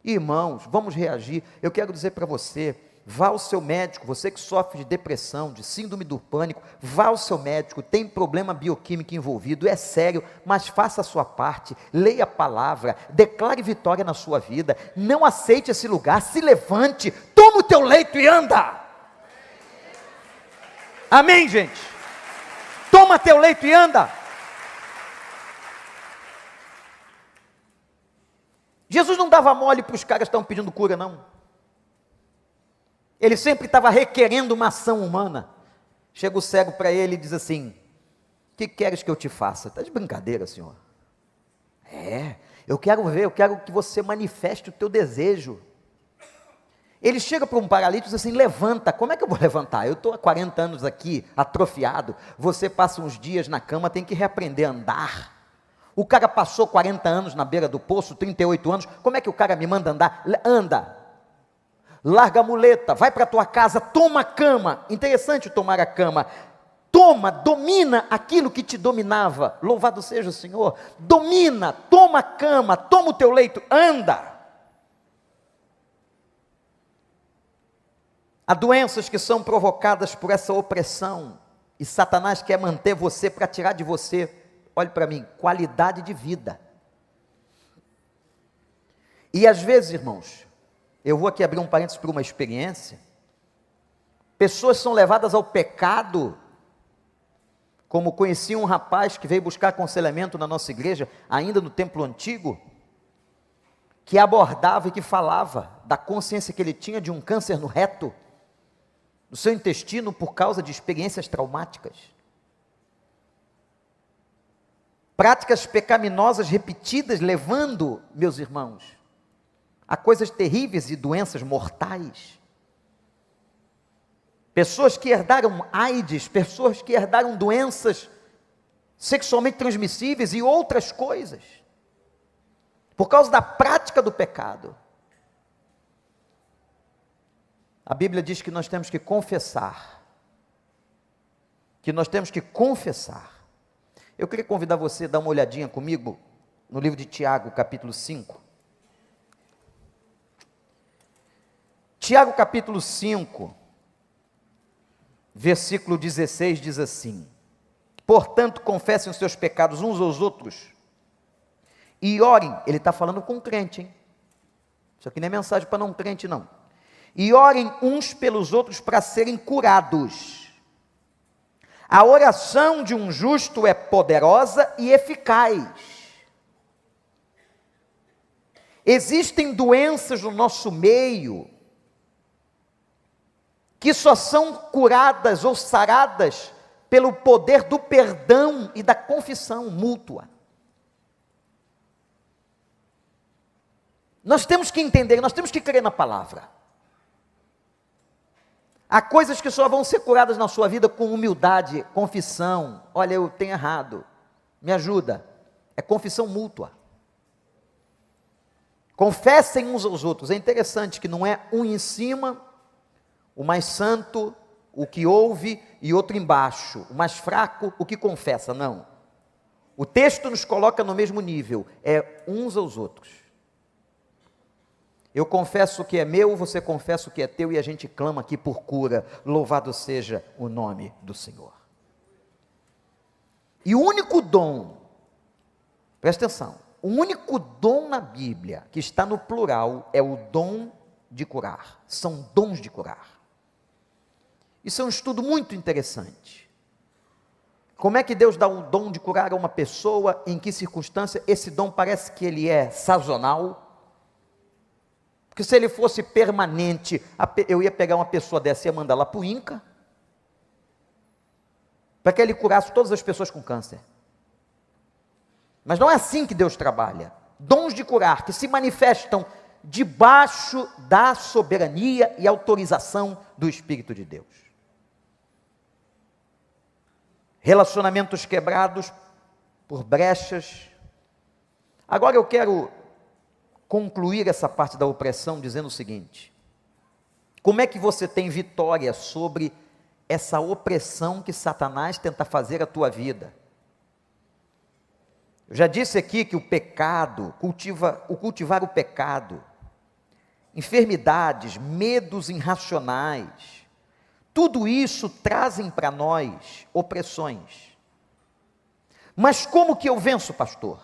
Irmãos, vamos reagir. Eu quero dizer para você, vá ao seu médico, você que sofre de depressão, de síndrome do pânico, vá ao seu médico, tem problema bioquímico envolvido, é sério, mas faça a sua parte, leia a palavra, declare vitória na sua vida, não aceite esse lugar, se levante, toma o teu leito e anda. Amém, gente? Toma teu leito e anda. Jesus não dava mole para os caras que estavam pedindo cura, não. Ele sempre estava requerendo uma ação humana. Chega o cego para ele e diz assim: o que queres que eu te faça? Está de brincadeira, senhor? Eu quero ver, eu quero que você manifeste o teu desejo. Ele chega para um paralítico e diz assim: levanta. Como é que eu vou levantar? Eu estou há 40 anos aqui, atrofiado. Você passa uns dias na cama, tem que reaprender a andar. O cara passou 40 anos na beira do poço, 38 anos, como é que o cara me manda andar? Anda, larga a muleta, vai para a tua casa, toma a cama. Interessante tomar a cama. Toma, domina aquilo que te dominava. Louvado seja o Senhor. Domina, toma a cama, toma o teu leito, anda. Há doenças que são provocadas por essa opressão, e Satanás quer manter você para tirar de você, olhe para mim, qualidade de vida. E às vezes, irmãos, eu vou aqui abrir um parênteses para uma experiência, pessoas são levadas ao pecado, como conheci um rapaz que veio buscar aconselhamento na nossa igreja, ainda no templo antigo, que abordava e que falava da consciência que ele tinha de um câncer no reto, no seu intestino, por causa de experiências traumáticas. Práticas pecaminosas repetidas, levando, meus irmãos, a coisas terríveis e doenças mortais. Pessoas que herdaram AIDS, pessoas que herdaram doenças sexualmente transmissíveis e outras coisas, por causa da prática do pecado. A Bíblia diz que nós temos que confessar, Eu queria convidar você a dar uma olhadinha comigo no livro de Tiago, capítulo 5. Tiago, capítulo 5, versículo 16, diz assim: portanto, confessem os seus pecados uns aos outros, e orem. Ele está falando com crente, hein? Isso aqui não é mensagem para não crente, não. E orem uns pelos outros para serem curados. A oração de um justo é poderosa e eficaz. Existem doenças no nosso meio que só são curadas ou saradas pelo poder do perdão e da confissão mútua. Nós temos que entender, nós temos que crer na palavra. Há coisas que só vão ser curadas na sua vida com humildade, confissão. Olha, eu tenho errado, me ajuda. É confissão mútua. Confessem uns aos outros. É interessante que não é um em cima, o mais santo, o que ouve, e outro embaixo, o mais fraco, o que confessa. Não. O texto nos coloca no mesmo nível, é uns aos outros. Eu confesso o que é meu, você confessa o que é teu, e a gente clama aqui por cura. Louvado seja o nome do Senhor. E o único dom, presta atenção, o único dom na Bíblia que está no plural é o dom de curar. São dons de curar. Isso é um estudo muito interessante. Como é que Deus dá o dom de curar a uma pessoa? Em que circunstância? Esse dom parece que ele é sazonal. Porque se ele fosse permanente, eu ia pegar uma pessoa dessa e ia mandar lá para o INCA, para que ele curasse todas as pessoas com câncer. Mas não é assim que Deus trabalha. Dons de curar que se manifestam debaixo da soberania e autorização do Espírito de Deus. Relacionamentos quebrados por brechas. Agora eu quero concluir essa parte da opressão dizendo o seguinte: como é que você tem vitória sobre essa opressão que Satanás tenta fazer à tua vida? Eu já disse aqui que o pecado, cultivar o pecado, enfermidades, medos irracionais, tudo isso trazem para nós opressões. Mas como que eu venço, pastor?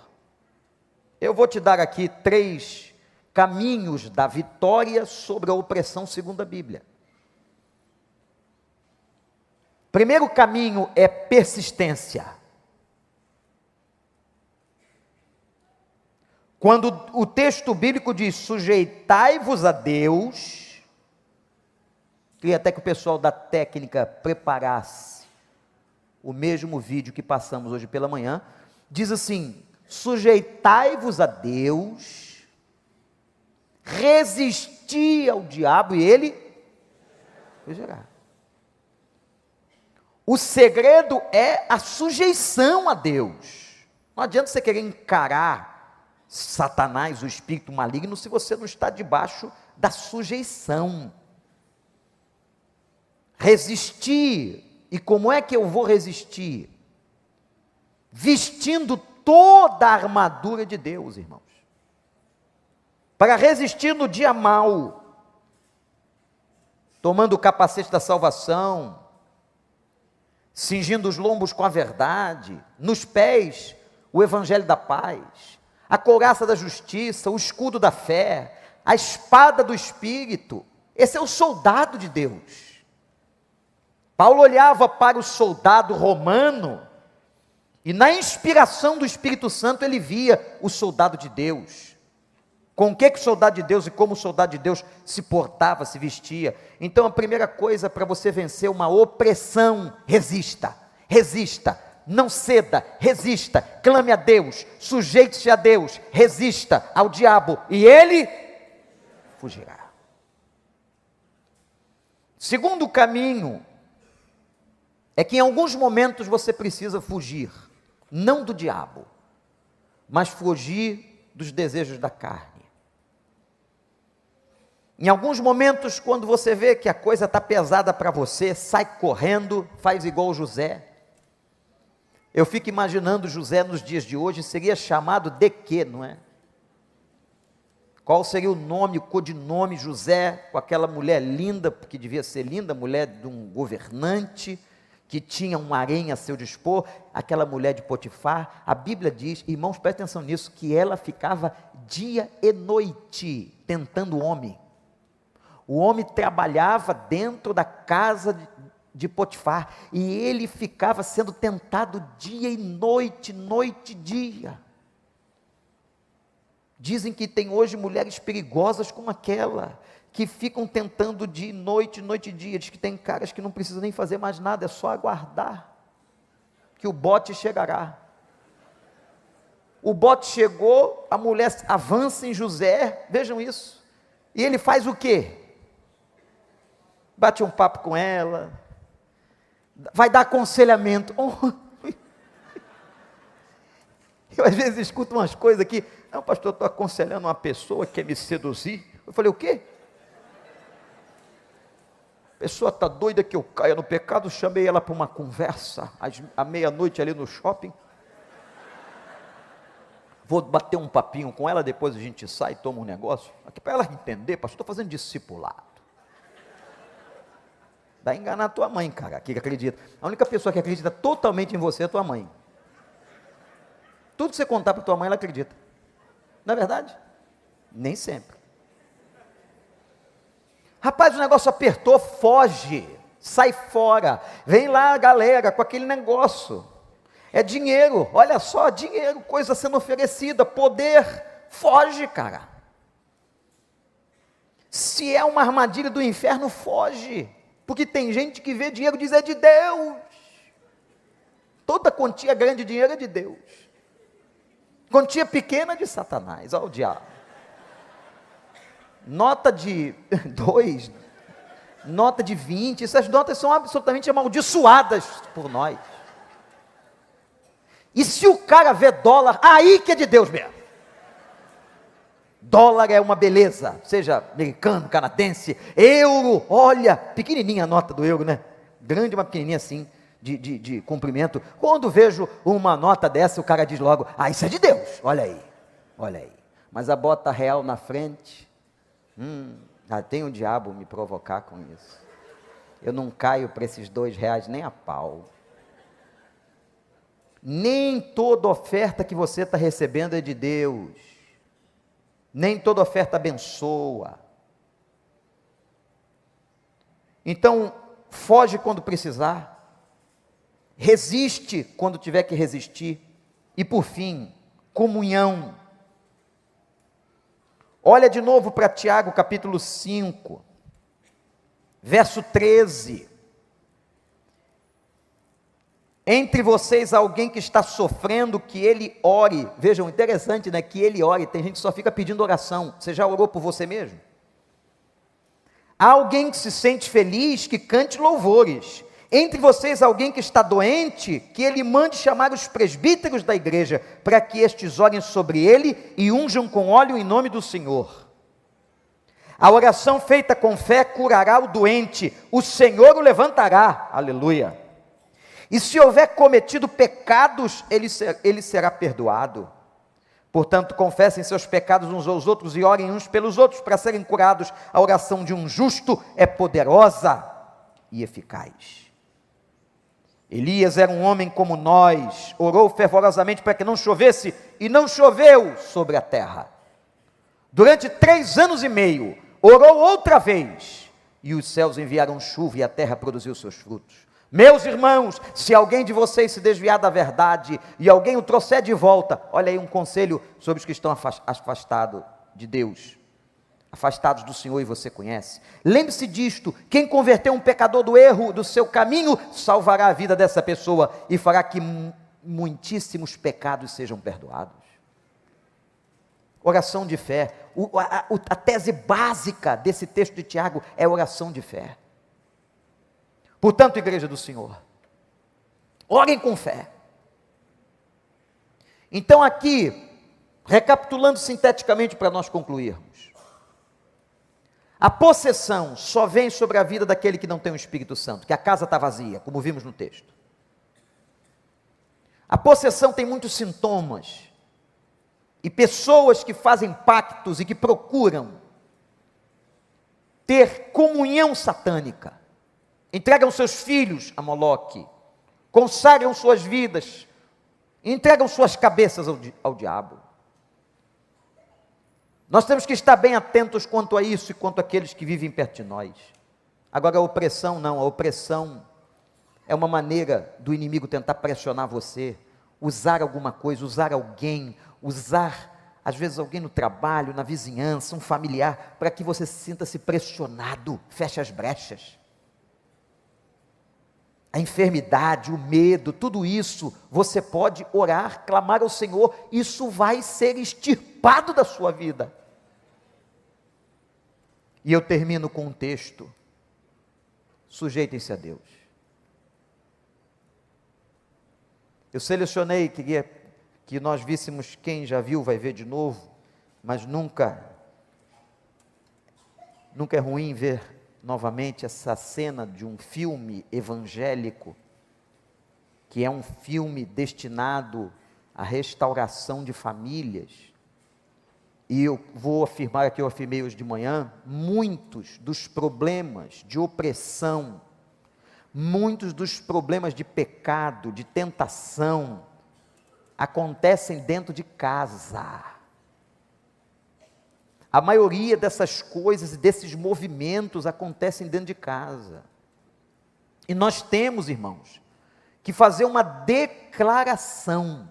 Eu vou te dar aqui 3 caminhos da vitória sobre a opressão segundo a Bíblia. Primeiro caminho é persistência. Quando o texto bíblico diz: sujeitai-vos a Deus, queria até que o pessoal da técnica preparasse o mesmo vídeo que passamos hoje pela manhã, diz assim: sujeitai-vos a Deus, resisti ao diabo e ele fugirá. O segredo é a sujeição a Deus. Não adianta você querer encarar Satanás, o espírito maligno, se você não está debaixo da sujeição. Resistir. E como é que eu vou resistir? Vestindo toda a armadura de Deus, irmãos. Para resistir no dia mau, tomando o capacete da salvação, cingindo os lombos com a verdade, nos pés o evangelho da paz, a couraça da justiça, o escudo da fé, a espada do Espírito. Esse é o soldado de Deus. Paulo olhava para o soldado romano e na inspiração do Espírito Santo ele via o soldado de Deus. Com o que o soldado de Deus e como o soldado de Deus se portava, se vestia. Então a primeira coisa para você vencer uma opressão: resista, resista, não ceda, resista, clame a Deus, sujeite-se a Deus, resista ao diabo e ele fugirá. Segundo caminho é que em alguns momentos você precisa fugir, não do diabo, mas fugir dos desejos da carne. Em alguns momentos, quando você vê que a coisa está pesada para você, sai correndo, faz igual José. Eu fico imaginando José nos dias de hoje, seria chamado de quê, não é? Qual seria o nome, o codinome José, com aquela mulher linda, porque devia ser linda, mulher de um governante, que tinha um harém a seu dispor, aquela mulher de Potifar. A Bíblia diz, irmãos, prestem atenção nisso, que ela ficava dia e noite tentando o homem. O homem trabalhava dentro da casa de Potifar, e ele ficava sendo tentado dia e noite, noite e dia. Dizem que tem hoje mulheres perigosas como aquela, que ficam tentando dia e noite, noite e dia. Diz que tem caras que não precisam nem fazer mais nada, é só aguardar, que o bote chegará. O bote chegou, a mulher avança em José, vejam isso, e ele faz o quê? Bate um papo com ela, vai dar aconselhamento. Eu às vezes escuto umas coisas aqui, não, pastor, estou aconselhando uma pessoa que quer me seduzir. Eu falei, o quê? A pessoa está doida que eu caia no pecado, chamei ela para uma conversa, à meia-noite ali no shopping. vou bater um papinho com ela, depois a gente sai e toma um negócio. Aqui para ela entender, pastor, estou fazendo discipulado. Vai enganar a tua mãe, cara, que acredita. A única pessoa que acredita totalmente em você é a tua mãe. Tudo que você contar para tua mãe, ela acredita. Não é verdade? Nem sempre. Rapaz, o negócio apertou, foge, sai fora. Vem lá, galera, com aquele negócio. É dinheiro, olha só, dinheiro, coisa sendo oferecida, poder, foge, cara. Se é uma armadilha do inferno, foge. Porque tem gente que vê dinheiro e diz, é de Deus. Toda quantia grande de dinheiro é de Deus. Quantia pequena é de Satanás, olha o diabo. Nota de 2, nota de 20, essas notas são absolutamente amaldiçoadas por nós. E se o cara vê dólar, aí que é de Deus mesmo. Dólar é uma beleza, seja americano, canadense, euro, olha, pequenininha a nota do euro, né? Grande, uma pequenininha assim, de comprimento. Quando vejo uma nota dessa, o cara diz logo, isso é de Deus, olha aí, olha aí. Mas a bota real na frente, tem o diabo me provocar com isso. Eu não caio para esses R$2 nem a pau. Nem toda oferta que você está recebendo é de Deus. Nem toda oferta abençoa. Então, foge quando precisar. Resiste quando tiver que resistir. E por fim, comunhão. Olha de novo para Tiago capítulo 5, verso 13. Entre vocês alguém que está sofrendo, que ele ore. Vejam, interessante, né? Que ele ore. Tem gente que só fica pedindo oração. Você já orou por você mesmo? Há alguém que se sente feliz, que cante louvores. Entre vocês alguém que está doente, que ele mande chamar os presbíteros da igreja, para que estes orem sobre ele e unjam com óleo em nome do Senhor. A oração feita com fé curará o doente, o Senhor o levantará. Aleluia. E se houver cometido pecados, ele será perdoado. Portanto, confessem seus pecados uns aos outros e orem uns pelos outros para serem curados. A oração de um justo é poderosa e eficaz. Elias era um homem como nós, orou fervorosamente para que não chovesse, e não choveu sobre a terra. Durante 3 anos e meio, orou outra vez, e os céus enviaram chuva e a terra produziu seus frutos. Meus irmãos, se alguém de vocês se desviar da verdade, e alguém o trouxer de volta, olha aí um conselho sobre os que estão afastados de Deus, afastados do Senhor, e você conhece. Lembre-se disto: quem converteu um pecador do erro do seu caminho, salvará a vida dessa pessoa, e fará que muitíssimos pecados sejam perdoados. Oração de fé. A tese básica desse texto de Tiago é oração de fé. Portanto, igreja do Senhor, orem com fé. Então aqui, recapitulando sinteticamente para nós concluirmos, a possessão só vem sobre a vida daquele que não tem o Espírito Santo, que a casa está vazia, como vimos no texto. A possessão tem muitos sintomas, e pessoas que fazem pactos e que procuram ter comunhão satânica, entregam seus filhos a Moloque, consagram suas vidas, entregam suas cabeças ao diabo. Nós temos que estar bem atentos quanto a isso e quanto àqueles que vivem perto de nós. Agora, a opressão não, a opressão é uma maneira do inimigo tentar pressionar você, usar alguma coisa, usar alguém, usar, às vezes, alguém no trabalho, na vizinhança, um familiar, para que você sinta-se pressionado, feche as brechas. A enfermidade, o medo, tudo isso, você pode orar, clamar ao Senhor, isso vai ser extirpado da sua vida. E eu termino com um texto: sujeitem-se a Deus. Eu selecionei, queria que nós víssemos, quem já viu vai ver de novo, mas nunca é ruim ver novamente essa cena de um filme evangélico, que é um filme destinado a restauração de famílias. E eu vou afirmar aqui, eu afirmei hoje de manhã, muitos dos problemas de opressão, muitos dos problemas de pecado, de tentação, acontecem dentro de casa. A maioria dessas coisas e desses movimentos acontecem dentro de casa. E nós temos, irmãos, que fazer uma declaração.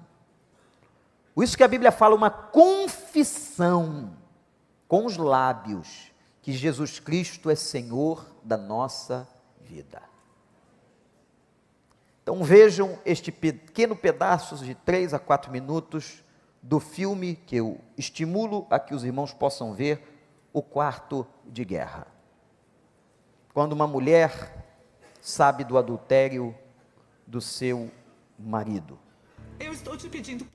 Por isso que a Bíblia fala uma confissão com os lábios, que Jesus Cristo é Senhor da nossa vida. Então vejam este pequeno pedaço de 3 a 4 minutos do filme que eu estimulo a que os irmãos possam ver, O Quarto de Guerra. Quando uma mulher sabe do adultério do seu marido. Eu estou te pedindo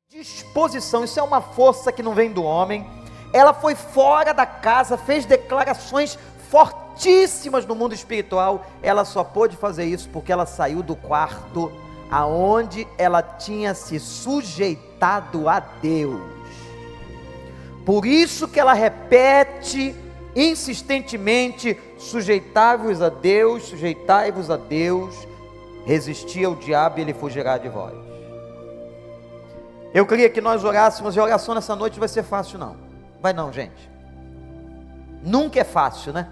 Disposição, isso é uma força que não vem do homem. Ela foi fora da casa, fez declarações fortíssimas no mundo espiritual. Ela só pôde fazer isso porque ela saiu do quarto aonde ela tinha se sujeitado a Deus. Por isso que ela repete insistentemente: sujeitai-vos a Deus, sujeitai-vos a Deus, resisti ao diabo e ele fugirá de vós. Eu queria que nós orássemos, e a oração nessa noite não vai ser fácil não, vai não, gente, nunca é fácil, né?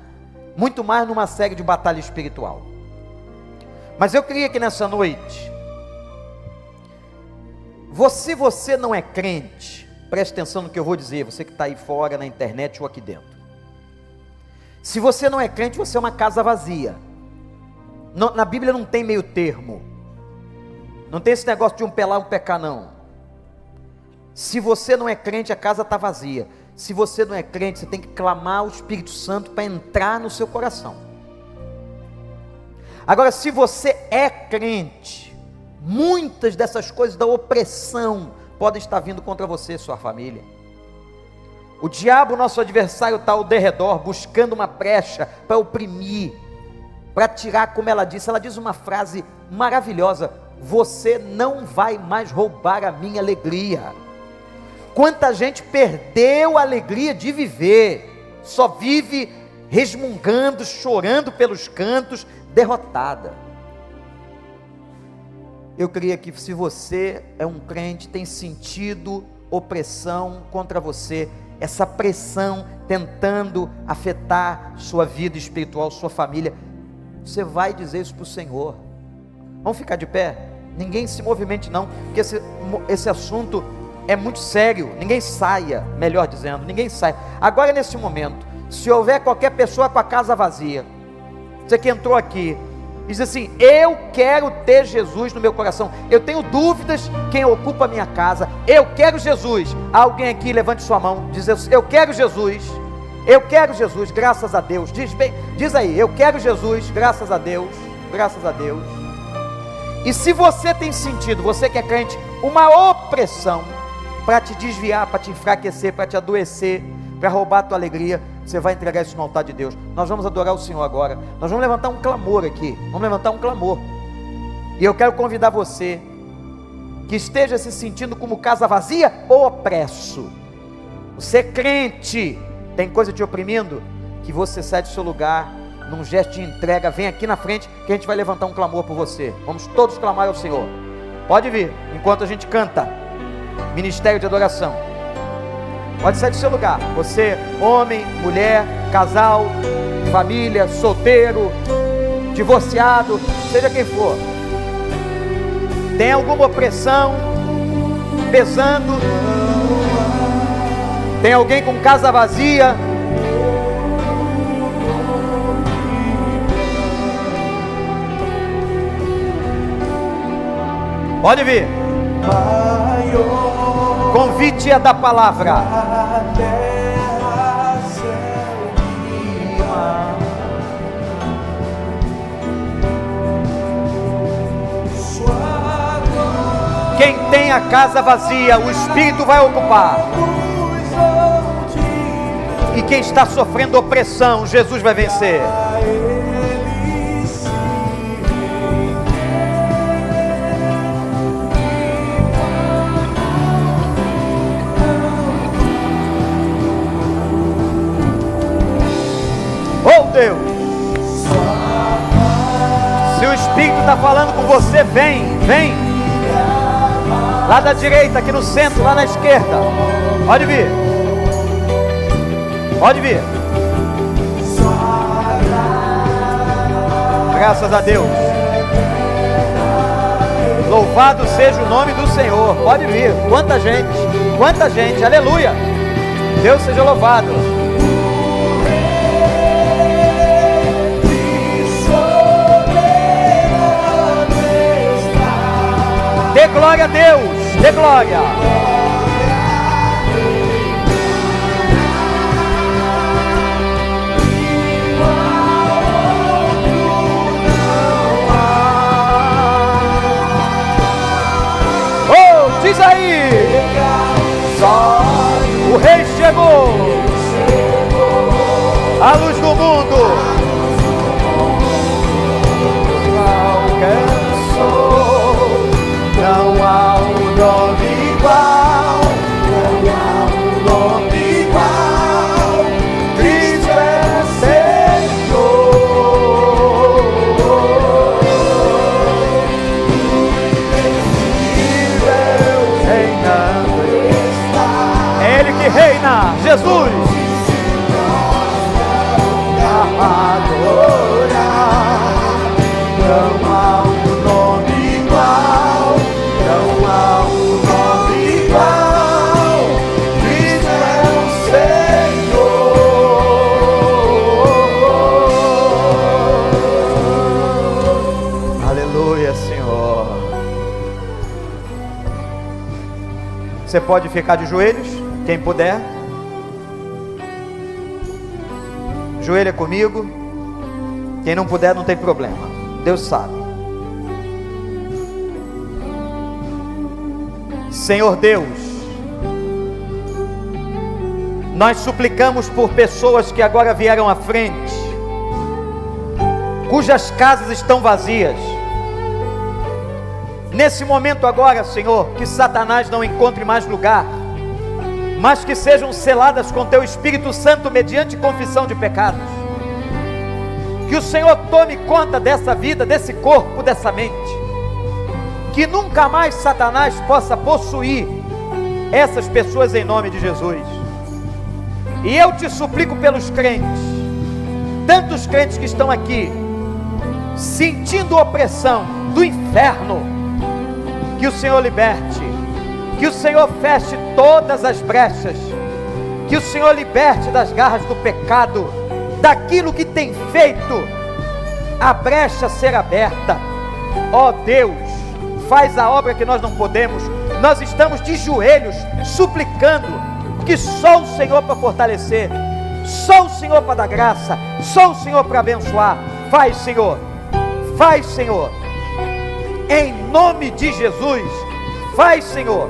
Muito mais numa série de batalha espiritual. Mas eu queria que nessa noite, você não é crente, preste atenção no que eu vou dizer, você que está aí fora na internet ou aqui dentro. Se você não é crente, você é uma casa vazia. Na Bíblia não tem meio termo, não tem esse negócio de um pelar, um pecar, não. Se você não é crente, a casa está vazia. Se você não é crente, você tem que clamar ao Espírito Santo para entrar no seu coração. Agora, se você é crente, muitas dessas coisas da opressão podem estar vindo contra você e sua família. O diabo, nosso adversário, está ao derredor, buscando uma brecha para oprimir, para tirar, como ela diz uma frase maravilhosa: você não vai mais roubar a minha alegria. Quanta gente perdeu a alegria de viver, só vive resmungando, chorando pelos cantos, derrotada. Eu creio que se você é um crente, tem sentido opressão contra você, essa pressão tentando afetar sua vida espiritual, sua família, você vai dizer isso para o Senhor. Vamos ficar de pé? Ninguém se movimente não, porque esse assunto é muito sério. Ninguém saia, melhor dizendo, ninguém saia. Agora nesse momento, se houver qualquer pessoa com a casa vazia, você que entrou aqui, diz assim: eu quero ter Jesus no meu coração, eu tenho dúvidas quem ocupa a minha casa, eu quero Jesus. Alguém aqui levante sua mão, diz: eu quero Jesus, eu quero Jesus, graças a Deus. Diz aí: eu quero Jesus, graças a Deus, graças a Deus. E se você tem sentido, você que é crente, uma opressão para te desviar, para te enfraquecer, para te adoecer, para roubar a tua alegria, você vai entregar isso no altar de Deus. Nós vamos adorar o Senhor agora. Nós vamos levantar um clamor aqui. Vamos levantar um clamor. E eu quero convidar você que esteja se sentindo como casa vazia ou opresso. Você é crente, tem coisa te oprimindo, que você sai do seu lugar, num gesto de entrega, vem aqui na frente, que a gente vai levantar um clamor por você. Vamos todos clamar ao Senhor. Pode vir, enquanto a gente canta. Ministério de adoração. Pode sair do seu lugar. Você, homem, mulher, casal, família, solteiro, divorciado, seja quem for. Tem alguma opressão pesando? Tem alguém com casa vazia? Pode vir. Convite é da palavra. Quem tem a casa vazia, o Espírito vai ocupar. E quem está sofrendo opressão, Jesus vai vencer. Oh Deus, se o Espírito está falando com você, vem, vem, lá da direita, aqui no centro, lá na esquerda, pode vir, pode vir, graças a Deus, louvado seja o nome do Senhor, pode vir, quanta gente, aleluia, Deus seja louvado. Dê glória a Deus, dê glória. Oh, diz aí. Você pode ficar de joelhos, quem puder. Joelha comigo. Quem não puder, não tem problema. Deus sabe. Senhor Deus, nós suplicamos por pessoas que agora vieram à frente, cujas casas estão vazias. Nesse momento agora, Senhor, que Satanás não encontre mais lugar, mas que sejam seladas com Teu Espírito Santo mediante confissão de pecados. Que o Senhor tome conta dessa vida, desse corpo, dessa mente. Que nunca mais Satanás possa possuir essas pessoas em nome de Jesus. E eu te suplico pelos crentes, tantos crentes que estão aqui, sentindo opressão do inferno, que o Senhor liberte, que o Senhor feche todas as brechas, que o Senhor liberte das garras do pecado, daquilo que tem feito a brecha ser aberta. Ó Deus, faz a obra que nós não podemos. Nós estamos de joelhos suplicando, que só o Senhor para fortalecer, só o Senhor para dar graça, só o Senhor para abençoar. Faz, Senhor, faz, Senhor, em nome de Jesus. Faz, Senhor,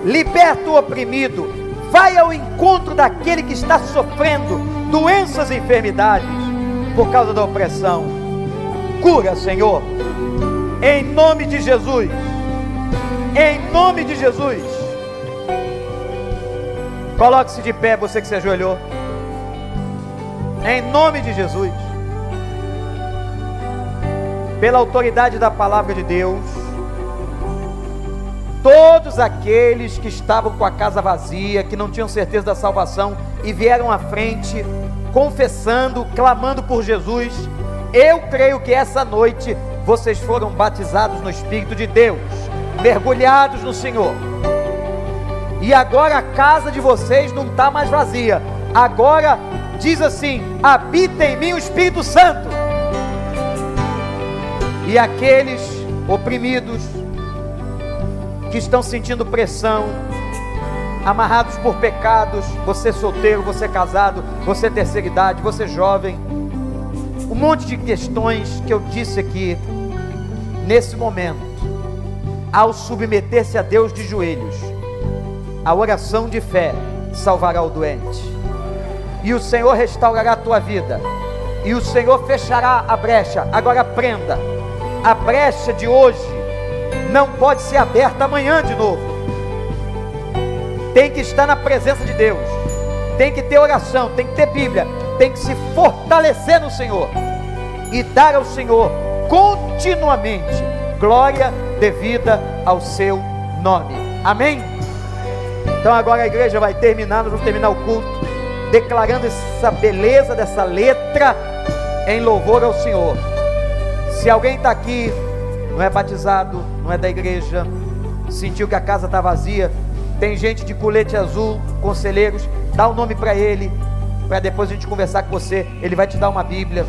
liberta o oprimido, vai ao encontro daquele que está sofrendo doenças e enfermidades por causa da opressão. Cura, Senhor, em nome de Jesus, em nome de Jesus. Coloque-se de pé, você que se ajoelhou, em nome de Jesus. Pela autoridade da palavra de Deus, todos aqueles que estavam com a casa vazia, que não tinham certeza da salvação e vieram à frente, confessando, clamando por Jesus, eu creio que essa noite vocês foram batizados no Espírito de Deus, mergulhados no Senhor, e agora a casa de vocês não está mais vazia. Agora diz assim: habita em mim o Espírito Santo. E aqueles oprimidos que estão sentindo pressão, amarrados por pecados, você solteiro, você casado, você terceira idade, você jovem, um monte de questões que eu disse aqui, nesse momento, ao submeter-se a Deus de joelhos, a oração de fé salvará o doente, e o Senhor restaurará a tua vida, e o Senhor fechará a brecha. Agora aprenda, a brecha de hoje não pode ser aberta amanhã de novo. Tem que estar na presença de Deus, tem que ter oração, tem que ter Bíblia, tem que se fortalecer no Senhor e dar ao Senhor continuamente glória devida ao seu nome. Amém? Então agora a igreja vai terminar, nós vamos terminar o culto declarando essa beleza dessa letra em louvor ao Senhor. Se alguém está aqui, não é batizado, não é da igreja, sentiu que a casa está vazia, tem gente de colete azul, conselheiros, dá o nome para ele, para depois a gente conversar com você. Ele vai te dar uma Bíblia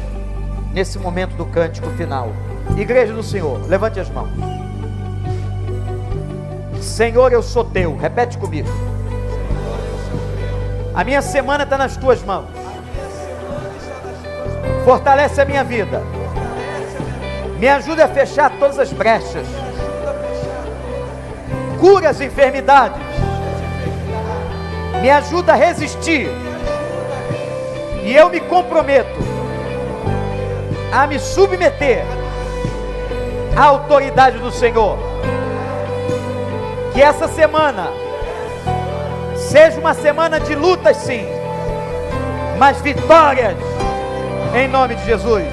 nesse momento do cântico final. Igreja do Senhor, levante as mãos. Senhor, eu sou teu. Repete comigo. A minha semana está nas tuas mãos. Fortalece a minha vida. Me ajuda a fechar todas as brechas. Cura as enfermidades. Me ajuda a resistir. E eu me comprometo a me submeter à autoridade do Senhor. Que essa semana seja uma semana de lutas, sim, mas vitórias em nome de Jesus.